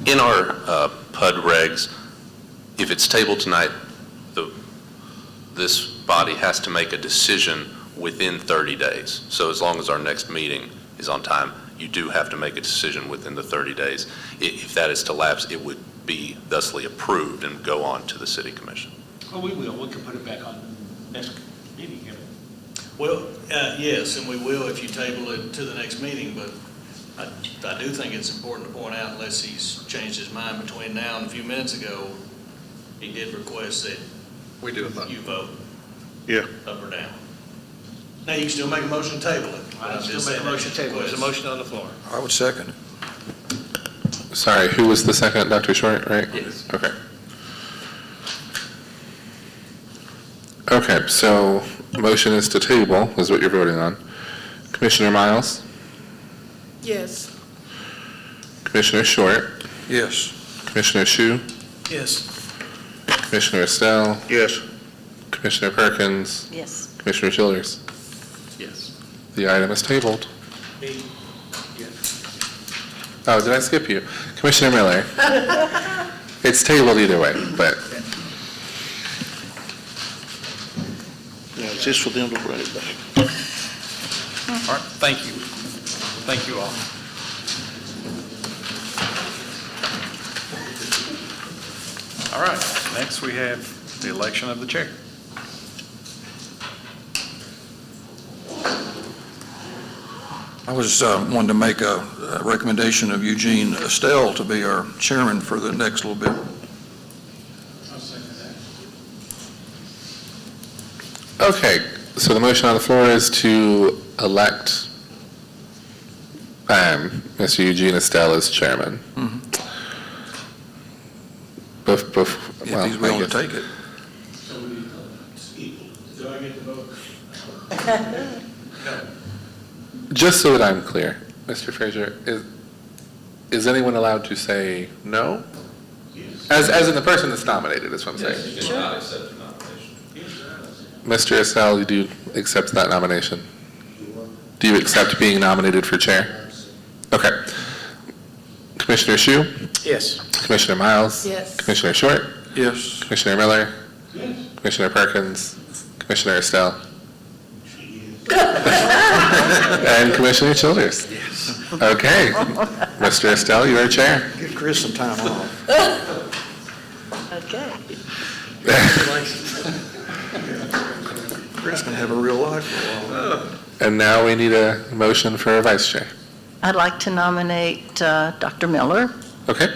In our PUD regs, if it's tabled tonight, this body has to make a decision within 30 days. So as long as our next meeting is on time, you do have to make a decision within the 30 days. If that is to lapse, it would be thusly approved and go on to the city commission. Oh, we will. We can put it back on next meeting. Can't we? Well, yes, and we will if you table it to the next meeting, but I do think it's important to point out, unless he's changed his mind between now and a few minutes ago, he did request that We do a vote. you vote Yeah. up or down. Now, you can still make a motion to table it. but I I'm still just make a saying motion to that's table. There's a request. motion on the floor. I would second it. Sorry, who was the second? Dr. Short, right? Yes. Okay. Okay, so motion is to table, is what you're voting on. Commissioner Miles? Yes. Commissioner Short? Yes. Commissioner Shu? Yes. Commissioner Estelle? Yes. Commissioner Perkins? Yes. Commissioner Childers? Yes. The item is tabled. Me? Yes. Oh, did I skip you? Commissioner Miller? It's tabled either way, but Yeah, it's just for them to run it back. All right, thank you. Thank you all. All right, next we have the election of the chair. I was wanting to make a recommendation of Eugene Estelle to be our chairman for the next little bit. okay. So the motion on the floor is to elect Mr. Eugene Estelle as chairman. If he's willing to take it. Do I get the vote? Just so that I'm clear, Mr. Frazier, is anyone allowed to say no? Yes. As in the person that's nominated, is what I'm saying. You cannot accept the nomination. Mr. Estelle, do you accept that nomination? Do you accept being nominated for chair? Okay. Commissioner Shu? Yes. Commissioner Miles? Yes. Commissioner Short? Yes. Commissioner Miller? Yes. Commissioner Perkins? Commissioner Estelle? And Commissioner Childers? Yes. Okay. Mr. Estelle, you are chair. Give Chris some time off. Okay. Chris can have a real life for a while. And now we need a motion for a vice chair. I'd like to nominate Dr. Miller. Okay,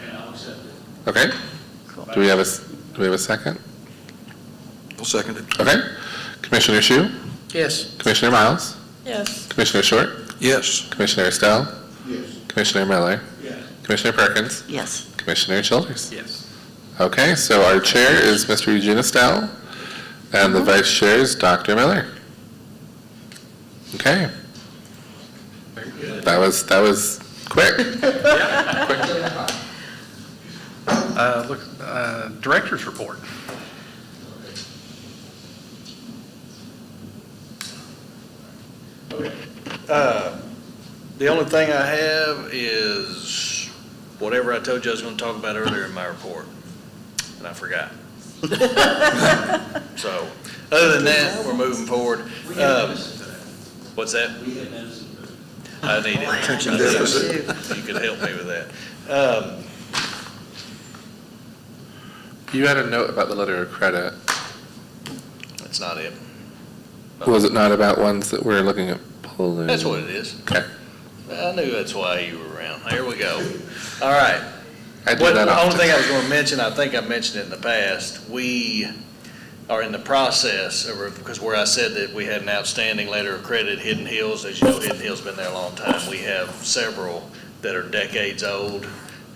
And I'll accept it. okay. Cool. Do we have a second? I'll second it. Okay. Commissioner Shu? Yes. Commissioner Miles? Yes. Commissioner Short? Yes. Commissioner Estelle? Yes. Commissioner Miller? Yes. Commissioner Perkins? Yes. Commissioner Childers? Yes. Okay, so our chair is Mr. Eugene Estelle, and the vice chair is Dr. Miller. Okay. That was quick. Director's report. The only thing I have is whatever I told you I was going to talk about earlier in my report, and I forgot. So, other than that, we're moving forward. What's that? I need it. Attention deficit. You could help me with that. You had a note about the letter of credit. That's not it. Was it not about ones that we're looking at pulling? That's what it is. Okay. I knew that's why you were around. There we go. All right. I do What, that the only often. thing I was going to mention, I think I mentioned it in the past, we are in the process of, because where I said that we had an outstanding letter of credit, Hidden Hills, as you know, Hidden Hills been there a long time. We have several that are decades old,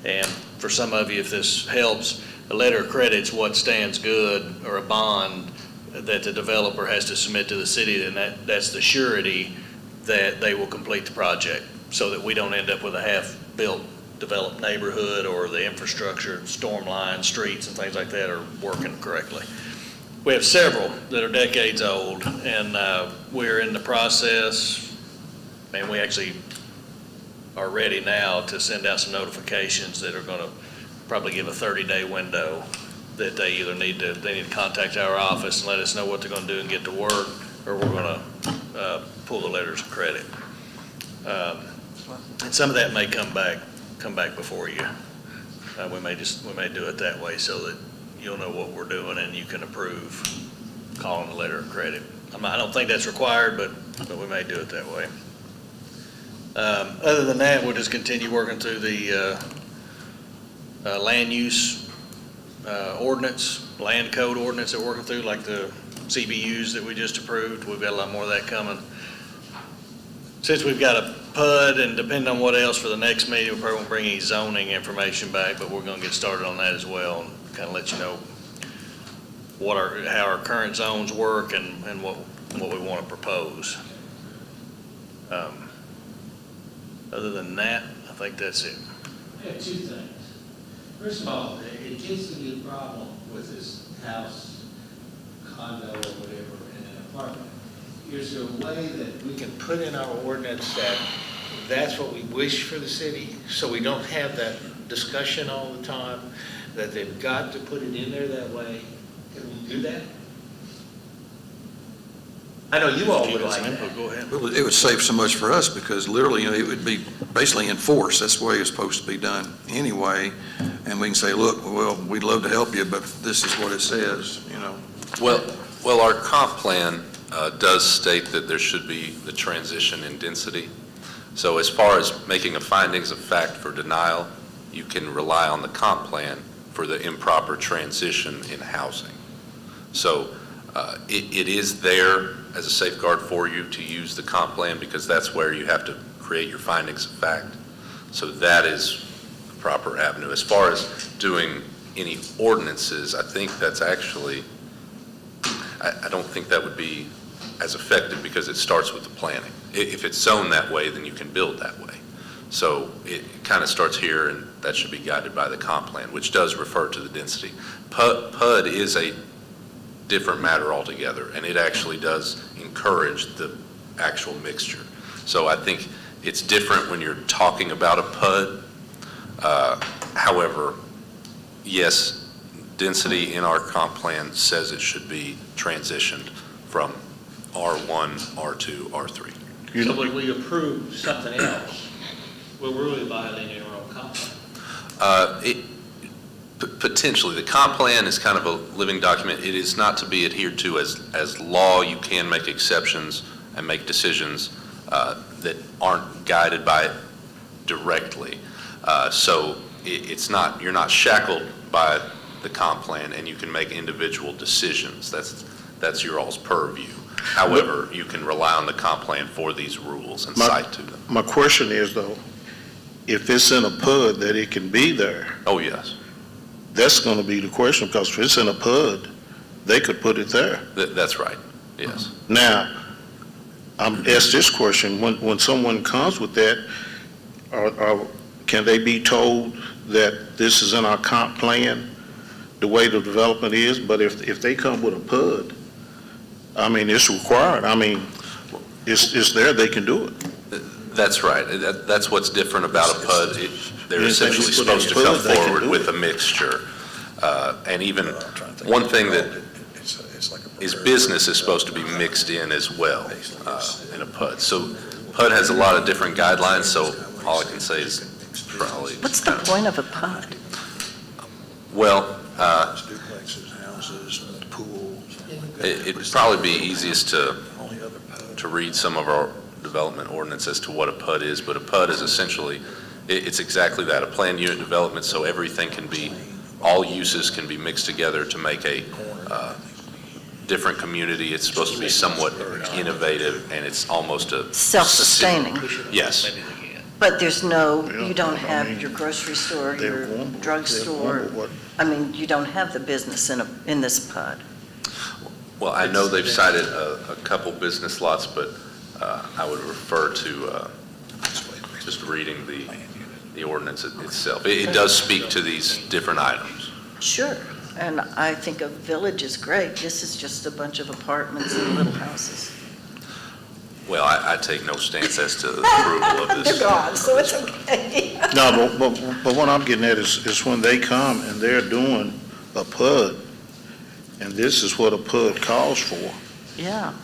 and for some of you, if this helps, a letter of credit's what stands good, or a bond that the developer has to submit to the city, and that's the surety that they will complete the project, so that we don't end up with a half-built developed neighborhood, or the infrastructure, storm lines, streets, and things like that are working correctly. We have several that are decades old, and we're in the process, and we actually are ready now to send out some notifications that are going to probably give a 30-day window that they either need to contact our office and let us know what they're going to do and get to work, or we're going to pull the letters of credit. And some of that may come back before you. We may do it that way so that you'll know what we're doing and you can approve calling the letter of credit. I don't think that's required, but we may do it that way. Other than that, we'll just continue working through the land use ordinance, land code ordinance that we're working through, like the CBUs that we just approved. We've got a lot more of that coming. Since we've got a PUD, and depending on what else for the next meeting, we probably won't bring any zoning information back, but we're going to get started on that as well, and kind of let you know how our current zones work and what we want to propose. Other than that, I think that's it. I have two things. First of all, it gets to be a problem with this house, condo, or whatever, in an apartment. Is there a way that we can put in our ordinance that that's what we wish for the city, so we don't have that discussion all the time, that they've got to put it in there that way? Can we do that? I know you all If you would got like some that. input, go ahead. It would save so much for us, because literally, it would be basically enforced. That's the way it's supposed to be done anyway. And we can say, look, well, we'd love to help you, but this is what it says, Well, our comp plan does state that there should be the transition in density. So as far as making a findings of fact for denial, you can rely on the comp plan for the improper transition in housing. So It is there as a safeguard for you to use the comp plan because that's where you have to create your findings of fact. So that is the proper avenue. As far as doing any ordinances, I think that's actually, I don't think that would be as effective because it starts with the planning. If it's zoned that way, then you can build that way. So it kind of starts here, and that should be guided by the comp plan, which does refer to the density. PUD is a different matter altogether, and it actually does encourage the actual mixture. So I think it's different when you're talking about a PUD. However, yes, density in our comp plan says it should be transitioned from R1, R2, R3. So when we approve something else, we're really violating our own comp plan. Potentially, the comp plan is kind of a living document. It is not to be adhered to as law. You can make exceptions and make decisions that aren't guided by it directly. So it's not, you're not shackled by the comp plan, and you can make individual decisions. That's your all's purview. However, you can rely on the comp plan for these rules and cite to them. My question is, though, if it's in a PUD that it can be there, Oh, yes. that's going to be the question, because if it's in a PUD, they could put it there. That's right, yes. Now, I'm asked this question, when someone comes with that, can they be told that this is in our comp plan, the way the development is, but if they come with a PUD, I mean, it's required, I mean, it's there, they can do it. That's right. That's what's different about a PUD. They're essentially supposed to come forward with a mixture. And even one thing that is business is supposed to be mixed in as well in a PUD. So PUD has a lot of different guidelines, so all I can say is probably. What's the point of a PUD? Well, Duplexes, houses, pools. it'd probably be easiest to read some of our development ordinance as to what a PUD is, but a PUD is essentially, it's exactly that, a planned unit development, so everything can be, all uses can be mixed together to make a different community. It's supposed to be somewhat innovative, and it's almost a. Self-sustaining. Yes. But there's no, you don't have your grocery store, your drugstore. I mean, you don't have the business in this PUD. Well, I know they've cited a couple business lots, but I would refer to just reading the ordinance itself. It does speak to these different items. Sure, and I think a village is great. This is just a bunch of apartments and little houses. Well, I take no stance as to the approval of this. They're gone, so it's okay. No, but what I'm getting at is when they come and they're doing a PUD, and this is what a PUD calls for. Yeah.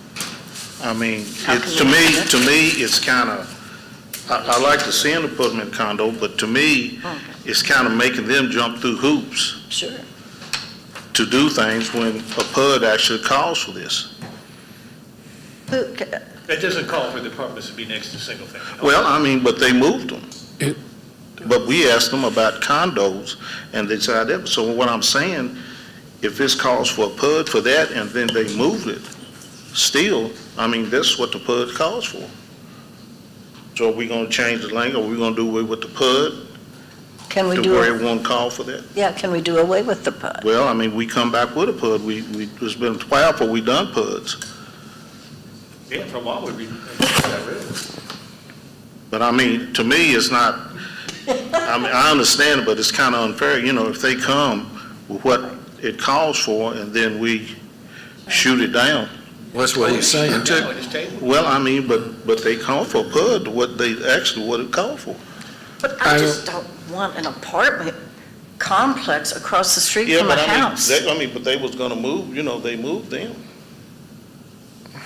I mean, How it, can you to me, it's kind of, I like to see them to put them in condo, but to me, Okay. it's kind of making them jump through hoops Sure. to do things when a PUD actually calls for this. That doesn't call for the apartments to be next to single family. Well, I mean, but they moved them. But we asked them about condos, and they said that. So what I'm saying, if this calls for a PUD for that, and then they moved it, still, I mean, that's what the PUD calls for. So are we going to change the language, or are we going to do away with the PUD Can we to do, where everyone called for that? yeah, can we do away with the PUD? Well, I mean, we come back with a PUD. It's been 12 before we done PUDs. Yeah, for a while we'd be, But I mean, to me, it's not, I mean, I understand it, but it's kind of unfair, you know, if they come with what it calls for and then we shoot it down. That's what he's saying, too. Well, I mean, but they call for a PUD, what it called for. But I just don't want an apartment complex across the street Yeah, from a but house. I mean, but they was gonna move, you know, they moved them.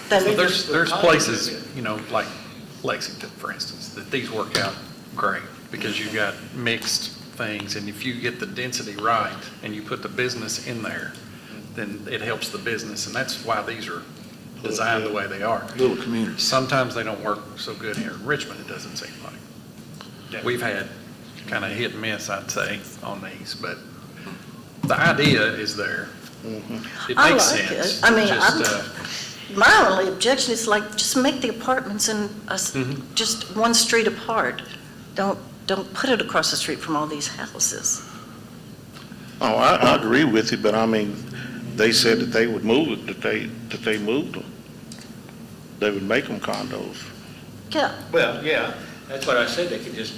Then- So there's places, you know, like Lexington, for instance, that these work out great because you've got mixed things, and if you get the density right and you put the business in there, then it helps the business, and that's why these are designed the way they are. Little community. Sometimes they don't work so good here in Richmond, it doesn't seem like. We've had kind of hit and miss, I'd say, on these, but the idea is there. It I makes like it. sense. I mean, Just, My only objection is like, just make the apartments in Mhm. just one street apart. Don't put it across the street from all these houses. Oh, I agree with you, but I mean, they said that they would move it, that they moved them. They would make them condos. Yeah, Well, yeah, that's what I said, they could just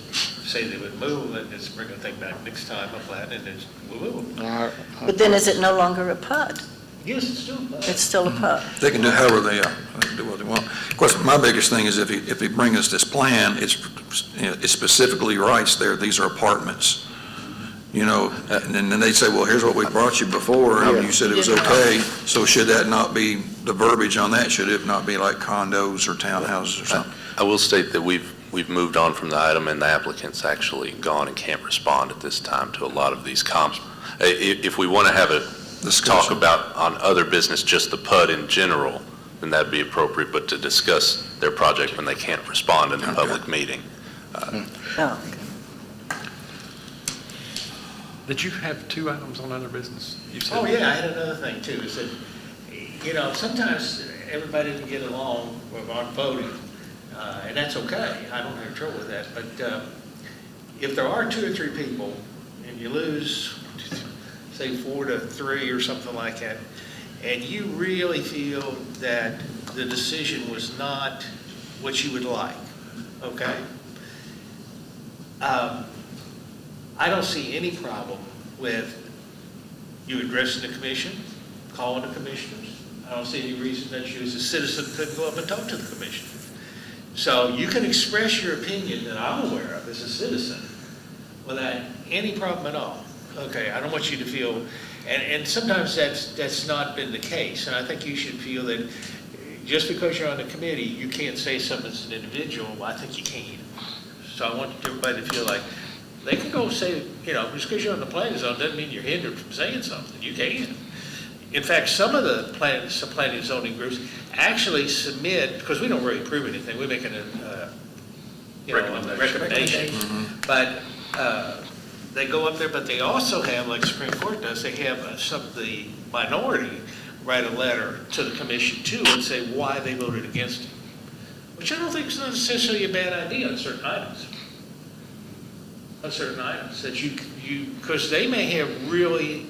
say they would move and just bring the thing back next time, a plan, and just move them. but then is it no longer a PUD? Yes, it's still. It's still a PUD. They can do however they do what they want. Of course, my biggest thing is if he bring us this plan, it specifically writes there, these are apartments. You know, and then they say, well, here's what we brought you before, and you said it was okay, so should that not be, the verbiage on that, should it not be like condos or townhouses or something? I will state that we've moved on from the item, and the applicant's actually gone and can't respond at this time to a lot of these comps. If we want to have a talk about on other business, just the PUD in general, then that'd be appropriate, but to discuss their project when they can't respond in a public meeting. Oh, did you have 2 items on other business? You said- Oh, yeah, I had another thing too, is that, you know, sometimes everybody didn't get along with our voting, and that's okay, I don't have trouble with that, but if there are 2 or 3 people, and you lose, say, 4-3 or something like that, and you really feel that the decision was not what you would like, okay? I don't see any problem with you addressing the commission, calling the commissioners. I don't see any reason that you as a citizen couldn't go up and talk to the commission. So you can express your opinion that I'm aware of as a citizen without any problem at all. Okay, I don't want you to feel, and sometimes that's not been the case, and I think you should feel that just because you're on the committee, you can't say something as an individual. I think you can. So I want everybody to feel like they can go say, you know, just because you're on the planning zone doesn't mean you're hindered from saying something. You can. In fact, some of the planning and zoning groups actually submit, because we don't really approve anything, we're making a recommendation. But they go up there, but they also have, like Supreme Court does, they have some of the minority write a letter to the commission too and say why they voted against it, which I don't think is necessarily a bad idea on certain items. On certain items that you because they may have really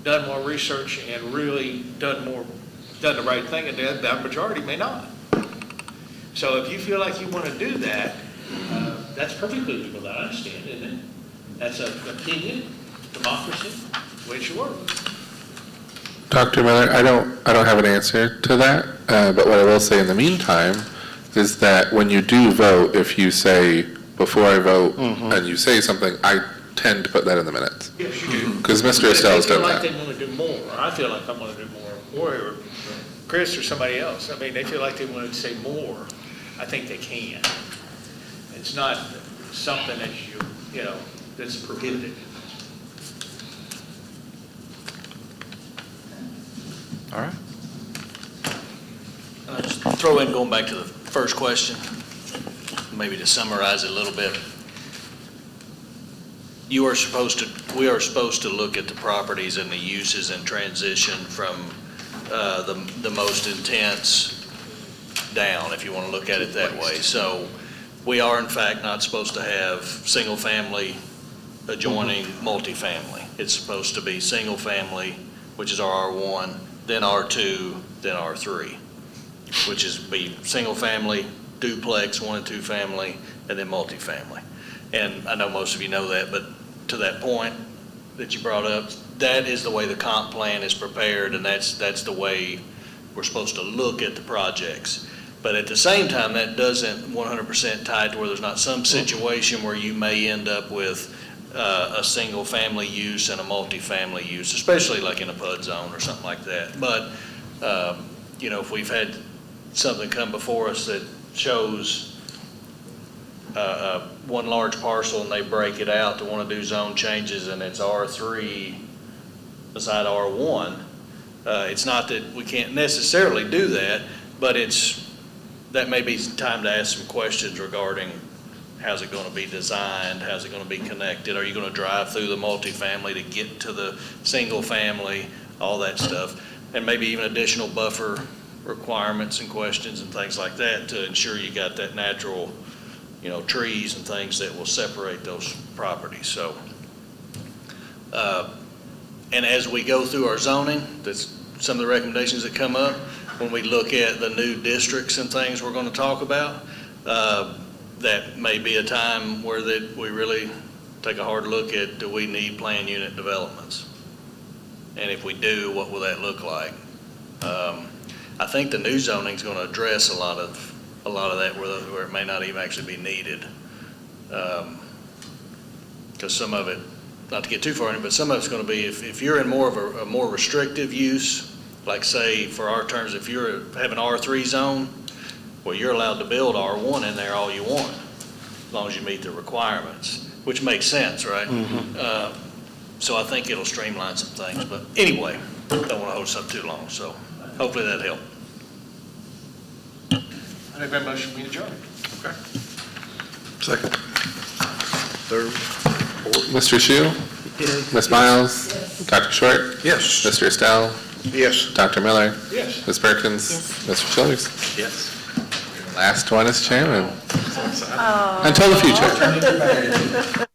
done more research and really done the right thing, and that majority may not. So if you feel like you want to do that, that's perfectly legal. I understand, isn't it? That's an opinion, democracy, the way it should work. Dr. Miller, I don't have an answer to that, but what I will say in the meantime is that when you do vote, if you say, before I vote, and you say something, I tend to put that in the minutes. Yes, you do. Because Mr. Estelle's done that. They feel like they want to do more, or I feel like I want to do more, or Chris or somebody else. I mean, they feel like they want to say more. I think they can. It's not something that you know, that's prohibited. All right. I'll just throw in, going back to the first question, maybe to summarize it a little bit. We are supposed to look at the properties and the uses and transition from the most intense down, if you want to look at it that way. So we are in fact not supposed to have single family adjoining multifamily. It's supposed to be single family, which is our R1, then R2, then R3, which is be single family, duplex, 1 and 2 family, and then multifamily. And I know most of you know that, but to that point that you brought up, that is the way the comp plan is prepared, and that's the way we're supposed to look at the projects. But at the same time, that doesn't 100% tie to where there's not some situation where you may end up with a single family use and a multifamily use, especially like in a PUD zone or something like that. But, you know, if we've had something come before us that shows one large parcel and they break it out to want to do zone changes and it's R3 beside R1, it's not that we can't necessarily do that, but that may be time to ask some questions regarding how's it going to be designed, how's it going to be connected, are you going to drive through the multifamily to get to the single family, all that stuff, and maybe even additional buffer requirements and questions and things like that to ensure you got that natural, trees and things that will separate those properties, so. And as we go through our zoning, that's some of the recommendations that come up, when we look at the new districts and things we're going to talk about, that may be a time where that we really take a hard look at, do we need planned unit developments? And if we do, what will that look like? I think the new zoning is going to address a lot of that where it may not even actually be needed. Because some of it, not to get too far in it, but some of it's going to be, if you're in more of a more restrictive use, like say for our terms, if you have an R3 zone, well, you're allowed to build R1 in there all you want, as long as you meet the requirements, which makes sense, right? So I think it'll streamline some things, but anyway, don't want to hold us up too long, so hopefully that helped. I make a motion, we adjourn. Okay. Second. Third. Mr. Shu? Ms. Miles? Dr. Short? Yes. Mr. Estelle? Yes. Dr. Miller? Yes. Ms. Perkins? Yes. Mr. Childers? Yes. Last one is chairman. Until the future.